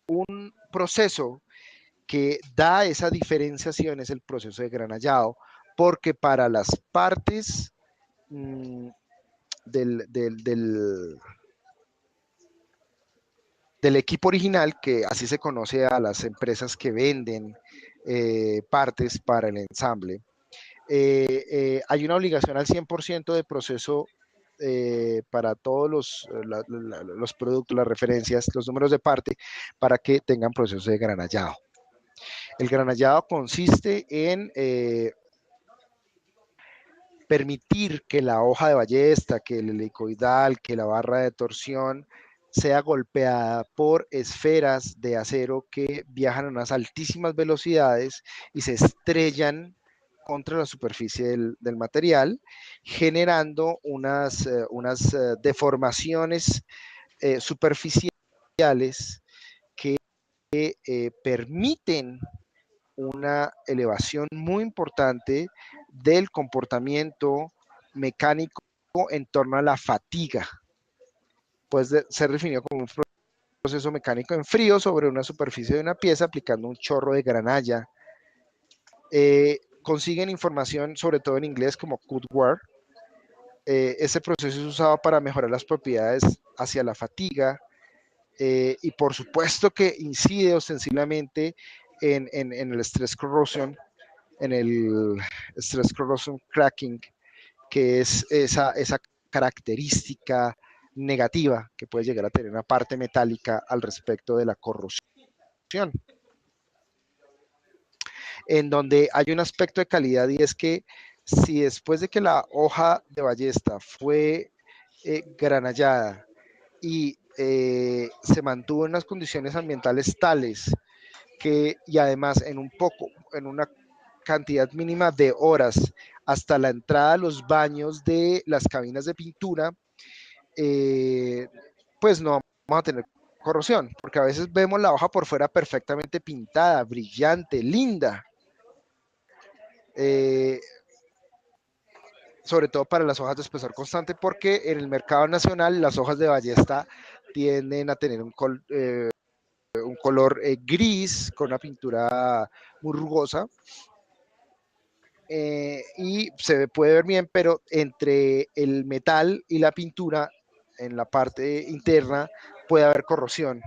un proceso que da esa diferenciación es el proceso de granallado, porque para las partes del, del, del, del equipo original, que así se conoce a las empresas que venden partes para el ensamble, hay una obligación al 100% de proceso para todos los productos, las referencias, los números de parte, para que tengan proceso de granallado. El granallado consiste en permitir que la hoja de ballesta, que el helicoidal, que la barra de torsión sea golpeada por esferas de acero que viajan a unas altísimas velocidades y se estrellan contra la superficie del material, generando unas deformaciones superficiales que permiten una elevación muy importante del comportamiento mecánico en torno a la fatiga. Puede ser definido como un proceso mecánico en frío sobre una superficie de una pieza aplicando un chorro de granalla. Consiguen información, sobre todo en inglés, como CUDWAR. Este proceso es usado para mejorar las propiedades hacia la fatiga y por supuesto que incide ostensiblemente en el stress corrosion, en el stress corrosion cracking, que es esa característica negativa que puede llegar a tener una parte metálica al respecto de la corrosión. En donde hay un aspecto de calidad y es que si después de que la hoja de ballesta fue granallada y se mantuvo en unas condiciones ambientales tales que, y además en una cantidad mínima de horas hasta la entrada a los baños de las cabinas de pintura, pues no vamos a tener corrosión, porque a veces vemos la hoja por fuera perfectamente pintada, brillante, linda, sobre todo para las hojas de espesor constante, porque en el mercado nacional las hojas de ballesta tienden a tener un color gris con una pintura muy rugosa, y se puede ver bien, pero entre el metal y la pintura, en la parte interna, puede haber corrosión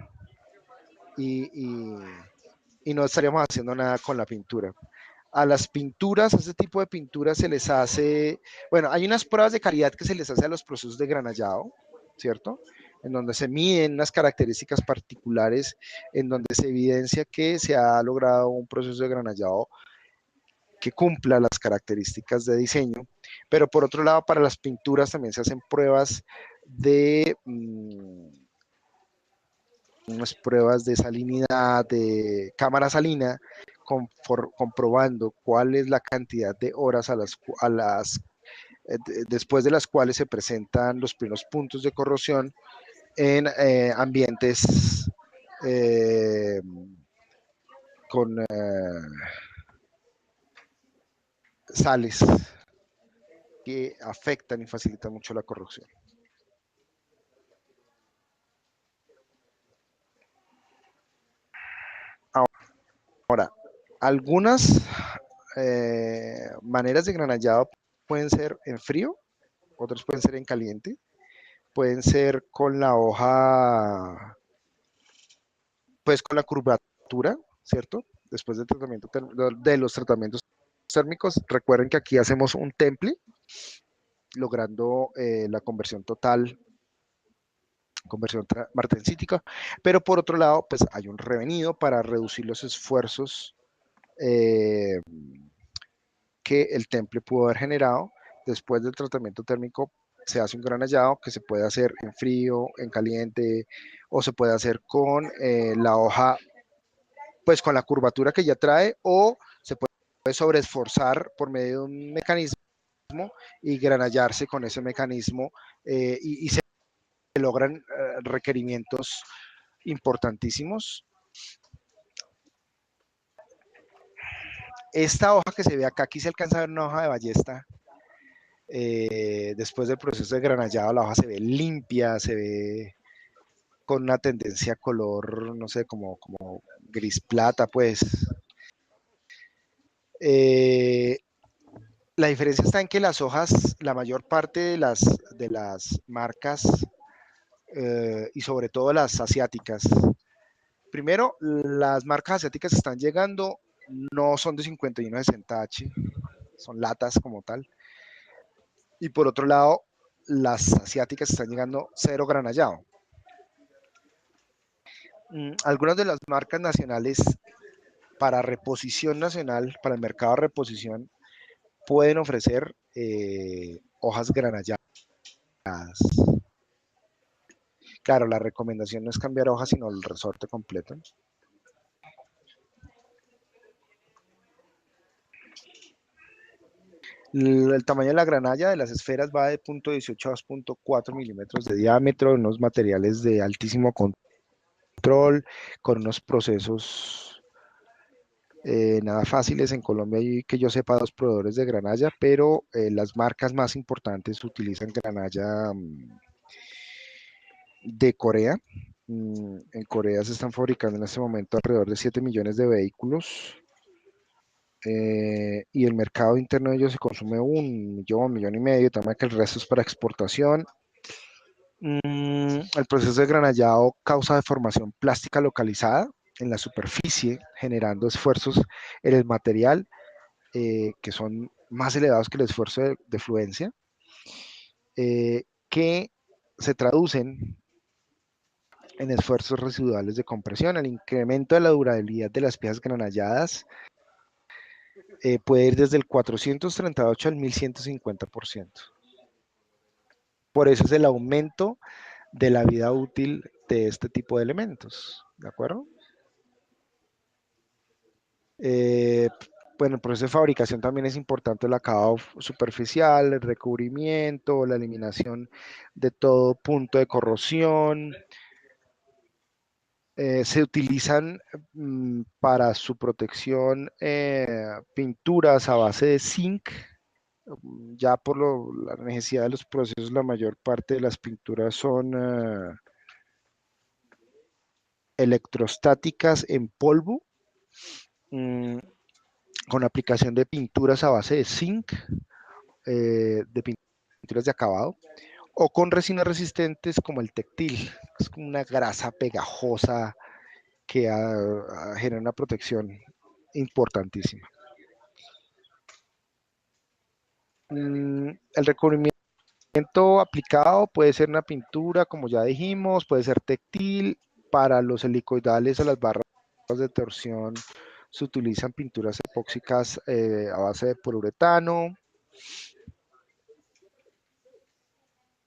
y no estaríamos haciendo nada con la pintura. A las pinturas, a este tipo de pinturas se les hace, bueno, hay unas pruebas de calidad que se les hace a los procesos de granallado, ¿cierto? En donde se miden unas características particulares, en donde se evidencia que se ha logrado un proceso de granallado que cumpla las características de diseño, pero por otro lado para las pinturas también se hacen pruebas de unas pruebas de salinidad, de cámara salina, comprobando cuál es la cantidad de horas después de las cuales se presentan los primeros puntos de corrosión en ambientes con sales que afectan y facilitan mucho la corrosión. Ahora, algunas maneras de granallado pueden ser en frío, otras pueden ser en caliente, pueden ser con la hoja, pues con la curvatura, ¿cierto? Después del tratamiento de los tratamientos térmicos, recuerden que aquí hacemos un temple, logrando la conversión total, conversión martensítica, pero por otro lado, pues hay un revenido para reducir los esfuerzos que el temple pudo haber generado. Después del tratamiento térmico se hace un granallado que se puede hacer en frío, en caliente, o se puede hacer con la hoja, pues con la curvatura que ya trae, o se puede sobreesforzar por medio de un mecanismo y granallarse con ese mecanismo, y se logran requerimientos importantísimos. Esta hoja que se ve acá, aquí se alcanza a ver una hoja de ballesta. Después del proceso de granallado, la hoja se ve limpia, se ve con una tendencia a color, no sé, como gris plata, pues. La diferencia está en que las hojas, la mayor parte de las marcas, y sobre todo las asiáticas, primero, las marcas asiáticas están llegando, no son de 5160H, son latas como tal. Y por otro lado, las asiáticas están llegando cero granallado. Algunas de las marcas nacionales para reposición nacional, para el mercado de reposición, pueden ofrecer hojas granalladas. Claro, la recomendación no es cambiar hojas, sino el resorte completo. El tamaño de la granalla de las esferas va de 0.18 a 2.4 milímetros de diámetro, unos materiales de altísimo control, con unos procesos nada fáciles. En Colombia hay, que yo sepa, dos proveedores de granalla, pero las marcas más importantes utilizan granalla de Corea. En Corea se están fabricando en este momento alrededor de 7 millones de vehículos y el mercado interno de ellos se consume 1 millón, 1,5 millones, también que el resto es para exportación. El proceso de granallado causa deformación plástica localizada en la superficie, generando esfuerzos en el material que son más elevados que el esfuerzo de fluencia, que se traducen en esfuerzos residuales de compresión. El incremento de la durabilidad de las piezas granalladas puede ir desde el 438 al 1150%. Por eso es el aumento de la vida útil de este tipo de elementos, ¿de acuerdo? Eh, bueno, el proceso de fabricación también es importante el acabado superficial, el recubrimiento, la eliminación de todo punto de corrosión. Se utilizan para su protección pinturas a base de zinc. Ya por la necesidad de los procesos, la mayor parte de las pinturas son electrostáticas en polvo, mmm, con aplicación de pinturas a base de zinc, de pinturas de acabado, o con resinas resistentes como el textil, es como una grasa pegajosa que genera una protección importantísima. El recubrimiento aplicado puede ser una pintura, como ya dijimos, puede ser textil. Para los helicoidales o las barras de torsión se utilizan pinturas epóxicas a base de poliuretano,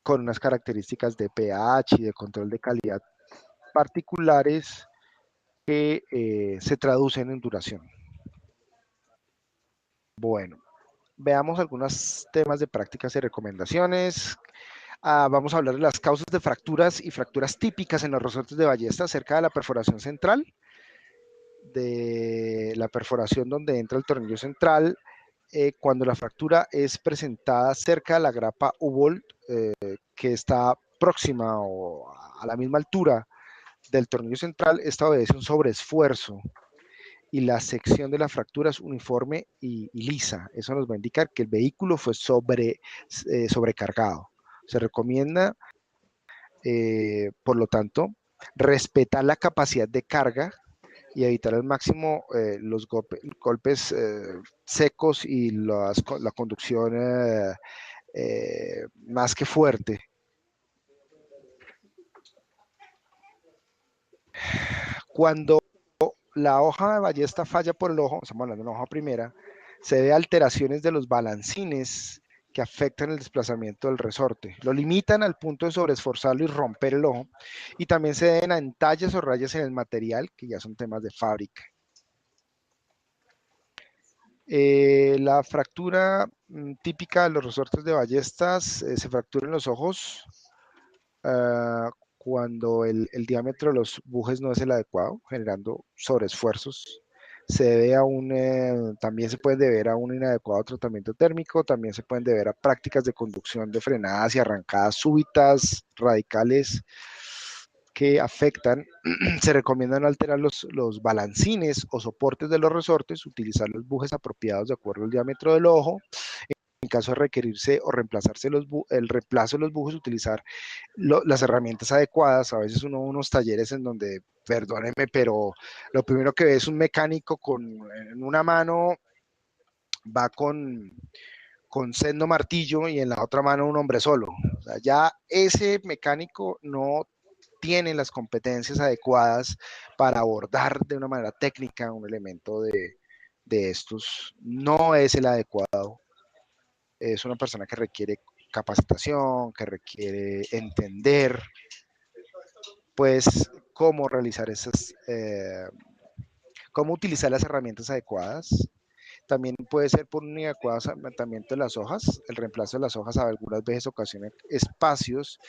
con unas características de pH y de control de calidad particulares que se traducen en duración. Bueno, veamos algunos temas de prácticas y recomendaciones. Vamos a hablar de las causas de fracturas y fracturas típicas en los resortes de ballesta cerca de la perforación central, de la perforación donde entra el tornillo central. Cuando la fractura es presentada cerca de la grapa U-bolt, que está próxima o a la misma altura del tornillo central, esta obedece un sobreesfuerzo y la sección de la fractura es uniforme y lisa. Eso nos va a indicar que el vehículo fue sobrecargado. Se recomienda, por lo tanto, respetar la capacidad de carga y evitar al máximo los golpes secos y la conducción más que fuerte. Cuando la hoja de ballesta falla por el ojo, estamos hablando de una hoja primera, se ve alteraciones de los balancines que afectan el desplazamiento del resorte. Lo limitan al punto de sobreesforzarlo y romper el ojo. Y también se deben a entalles o rayas en el material, que ya son temas de fábrica. La fractura típica de los resortes de ballestas se fractura en los ojos cuando el diámetro de los bujes no es el adecuado, generando sobreesfuerzos. También se puede deber a un inadecuado tratamiento térmico, también se pueden deber a prácticas de conducción de frenadas y arrancadas súbitas, radicales, que afectan. Se recomienda no alterar los balancines o soportes de los resortes, utilizar los bujes apropiados de acuerdo al diámetro del ojo. En caso de requerirse o reemplazarse el reemplazo de los bujes, utilizar las herramientas adecuadas. A veces unos talleres en donde, perdónenme, pero lo primero que ve es un mecánico en una mano va con sendo martillo y en la otra mano un hombre solo. O sea, ya ese mecánico no tiene las competencias adecuadas para abordar de una manera técnica un elemento de estos. No es el adecuado. Es una persona que requiere capacitación, que requiere entender, pues, cómo realizar cómo utilizar las herramientas adecuadas. También puede ser por un inadecuado asentamiento de las hojas. El reemplazo de las hojas algunas veces ocasiona espacios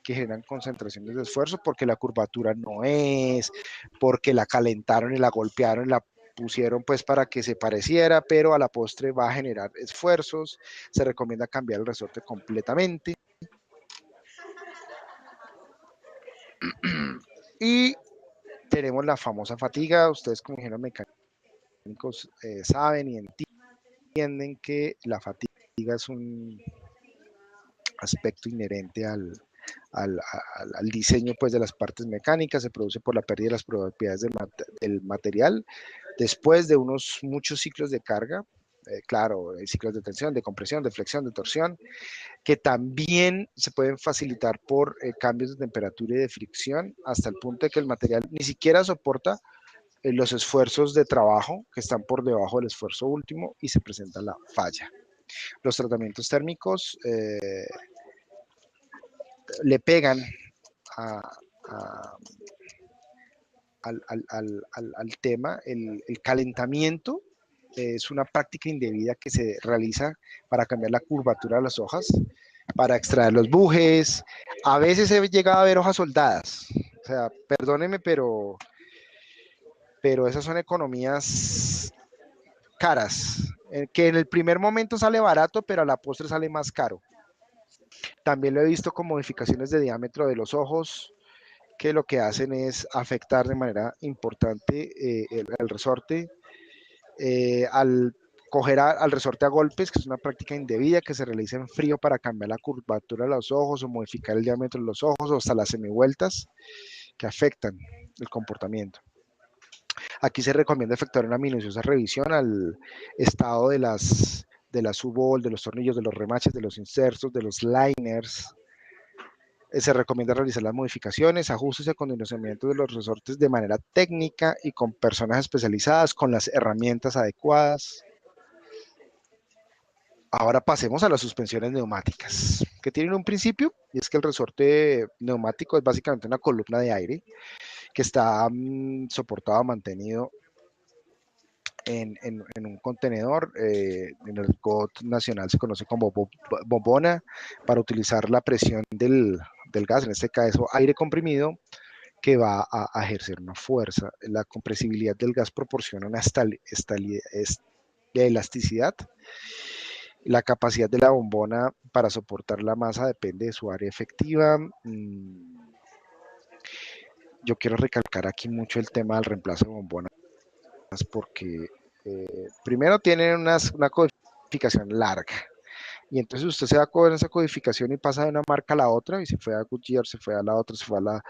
que generan concentraciones de esfuerzo porque la curvatura no es, porque la calentaron y la golpearon y la pusieron pues para que se pareciera, pero a la postre va a generar esfuerzos. Se recomienda cambiar el resorte completamente. Y tenemos la famosa fatiga. Ustedes como ingenieros mecánicos saben y entienden que la fatiga es un aspecto inherente al diseño pues, de las partes mecánicas. Se produce por la pérdida de las propiedades del material después de muchos ciclos de carga. Claro, hay ciclos de tensión, de compresión, de flexión, de torsión, que también se pueden facilitar por cambios de temperatura y de fricción, hasta el punto de que el material ni siquiera soporta los esfuerzos de trabajo que están por debajo del esfuerzo último y se presenta la falla. Los tratamientos térmicos le pegan a, a, al tema. El calentamiento es una práctica indebida que se realiza para cambiar la curvatura de las hojas, para extraer los bujes. A veces he llegado a ver hojas soldadas. O sea, perdónenme, pero esas son economías caras, que en el primer momento sale barato, pero a la postre sale más caro. También lo he visto con modificaciones de diámetro de los ojos, que lo que hacen es afectar de manera importante el resorte. Al coger al resorte a golpes, que es una práctica indebida que se realiza en frío para cambiar la curvatura de los ojos o modificar el diámetro de los ojos o hasta las semivueltas que afectan el comportamiento. Aquí se recomienda efectuar una minuciosa revisión al estado de la subol, de los tornillos, de los remaches, de los insertos, de los liners. Se recomienda realizar las modificaciones, ajustes y acondicionamientos de los resortes de manera técnica y con personas especializadas, con las herramientas adecuadas. Ahora pasemos a las suspensiones neumáticas, que tienen un principio, y es que el resorte neumático es básicamente una columna de aire que está soportado, mantenido en un contenedor. En el GOT nacional se conoce como bombona, para utilizar la presión del gas, en este caso aire comprimido, que va a ejercer una fuerza. La compresibilidad del gas proporciona una elasticidad. La capacidad de la bombona para soportar la masa depende de su área efectiva. Yo quiero recalcar aquí mucho el tema del reemplazo de bombonas, porque primero tienen una codificación larga, y entonces usted se va con esa codificación y pasa de una marca a la otra, y se fue a Goodyear, se fue a la otra, se fue a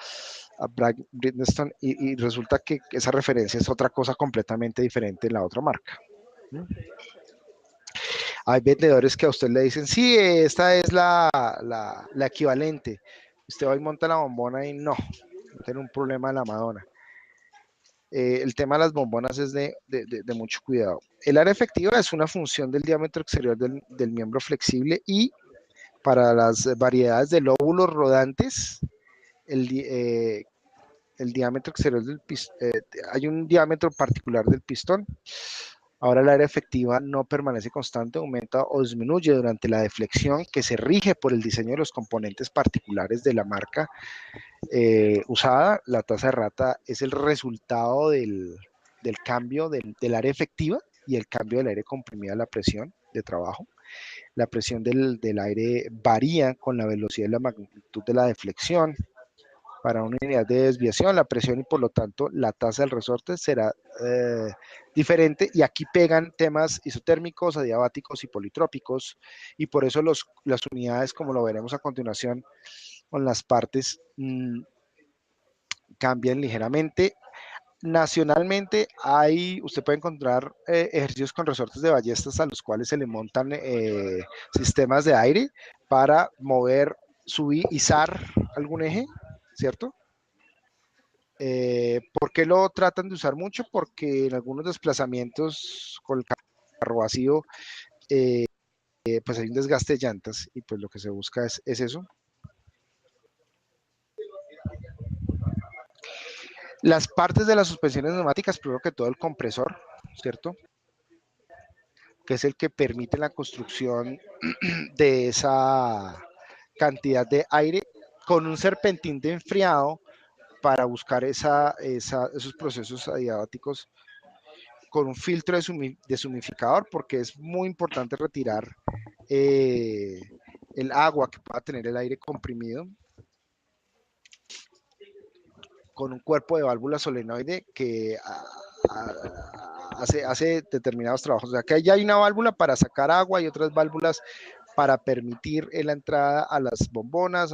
Bridgestone, y resulta que esa referencia es otra cosa completamente diferente en la otra marca. Hay vendedores que a usted le dicen, sí, esta es la equivalente. Usted va y monta la bombona y no tiene un problema de la Madonna. El tema de las bombonas es de mucho cuidado. El área efectiva es una función del diámetro exterior del miembro flexible, y para las variedades de lóbulos rodantes, el diámetro exterior hay un diámetro particular del pistón. Ahora el área efectiva no permanece constante, aumenta o disminuye durante la deflexión, que se rige por el diseño de los componentes particulares de la marca usada. La tasa de rata es el resultado del cambio del área efectiva y el cambio del aire comprimido a la presión de trabajo. La presión del aire varía con la velocidad y la magnitud de la deflexión. Para una unidad de desviación, la presión y por lo tanto la tasa del resorte será diferente, y aquí pegan temas isotérmicos, adiabáticos y politrópicos, y por eso las unidades, como lo veremos a continuación, con las partes cambian ligeramente. Nacionalmente usted puede encontrar ejercicios con resortes de ballestas a los cuales se le montan sistemas de aire para mover, subir, izar algún eje, ¿cierto? ¿Por qué lo tratan de usar mucho? Porque en algunos desplazamientos con el carro vacío, pues hay un desgaste de llantas, y pues lo que se busca es eso. Las partes de las suspensiones neumáticas, primero que todo el compresor, ¿cierto? que es el que permite la construcción de esa cantidad de aire con un serpentín de enfriado para buscar esos procesos adiabáticos con un filtro deshumidificador, porque es muy importante retirar eh, el agua que pueda tener el aire comprimido con un cuerpo de válvula solenoide que hace determinados trabajos. O sea, que ya hay una válvula para sacar agua y otras válvulas para permitir la entrada a las bombonas,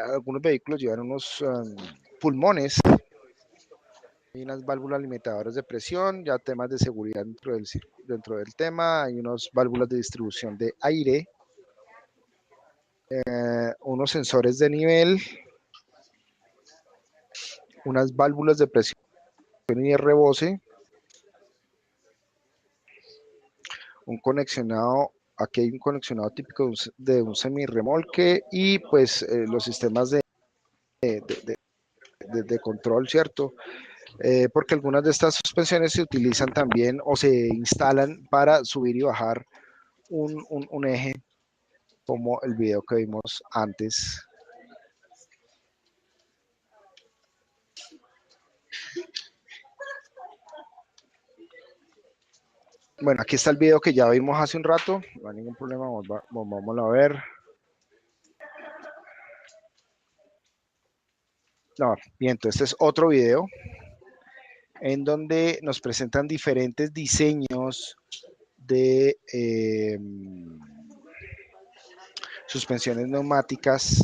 algunos vehículos llevan unos pulmones hay unas válvulas limitadoras de presión, ya temas de seguridad dentro del tema, hay unas válvulas de distribución de aire, unos sensores de nivel, unas válvulas de presión y de rebose, un conexionado, aquí hay un conexionado típico de un semirremolque y pues los sistemas de control, ¿cierto? Porque algunas de estas suspensiones se utilizan también o se instalan para subir y bajar un eje como el video que vimos antes. Bueno, aquí está el video que ya vimos hace un rato, no hay ningún problema, vamos a ver. No, miento, este es otro video en donde nos presentan diferentes diseños de suspensiones neumáticas.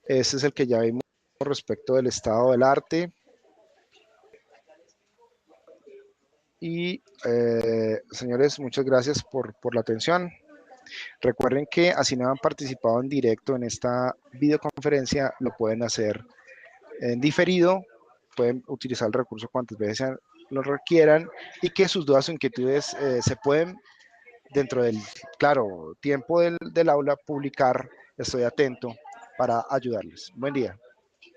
Este es el que ya vimos respecto del estado del arte. Y señores, muchas gracias por la atención. Recuerden que así no han participado en directo en esta videoconferencia, lo pueden hacer en diferido, pueden utilizar el recurso cuantas veces lo requieran y que sus dudas o inquietudes se pueden, dentro del, claro, tiempo del aula, publicar. Estoy atento para ayudarles. Buen día.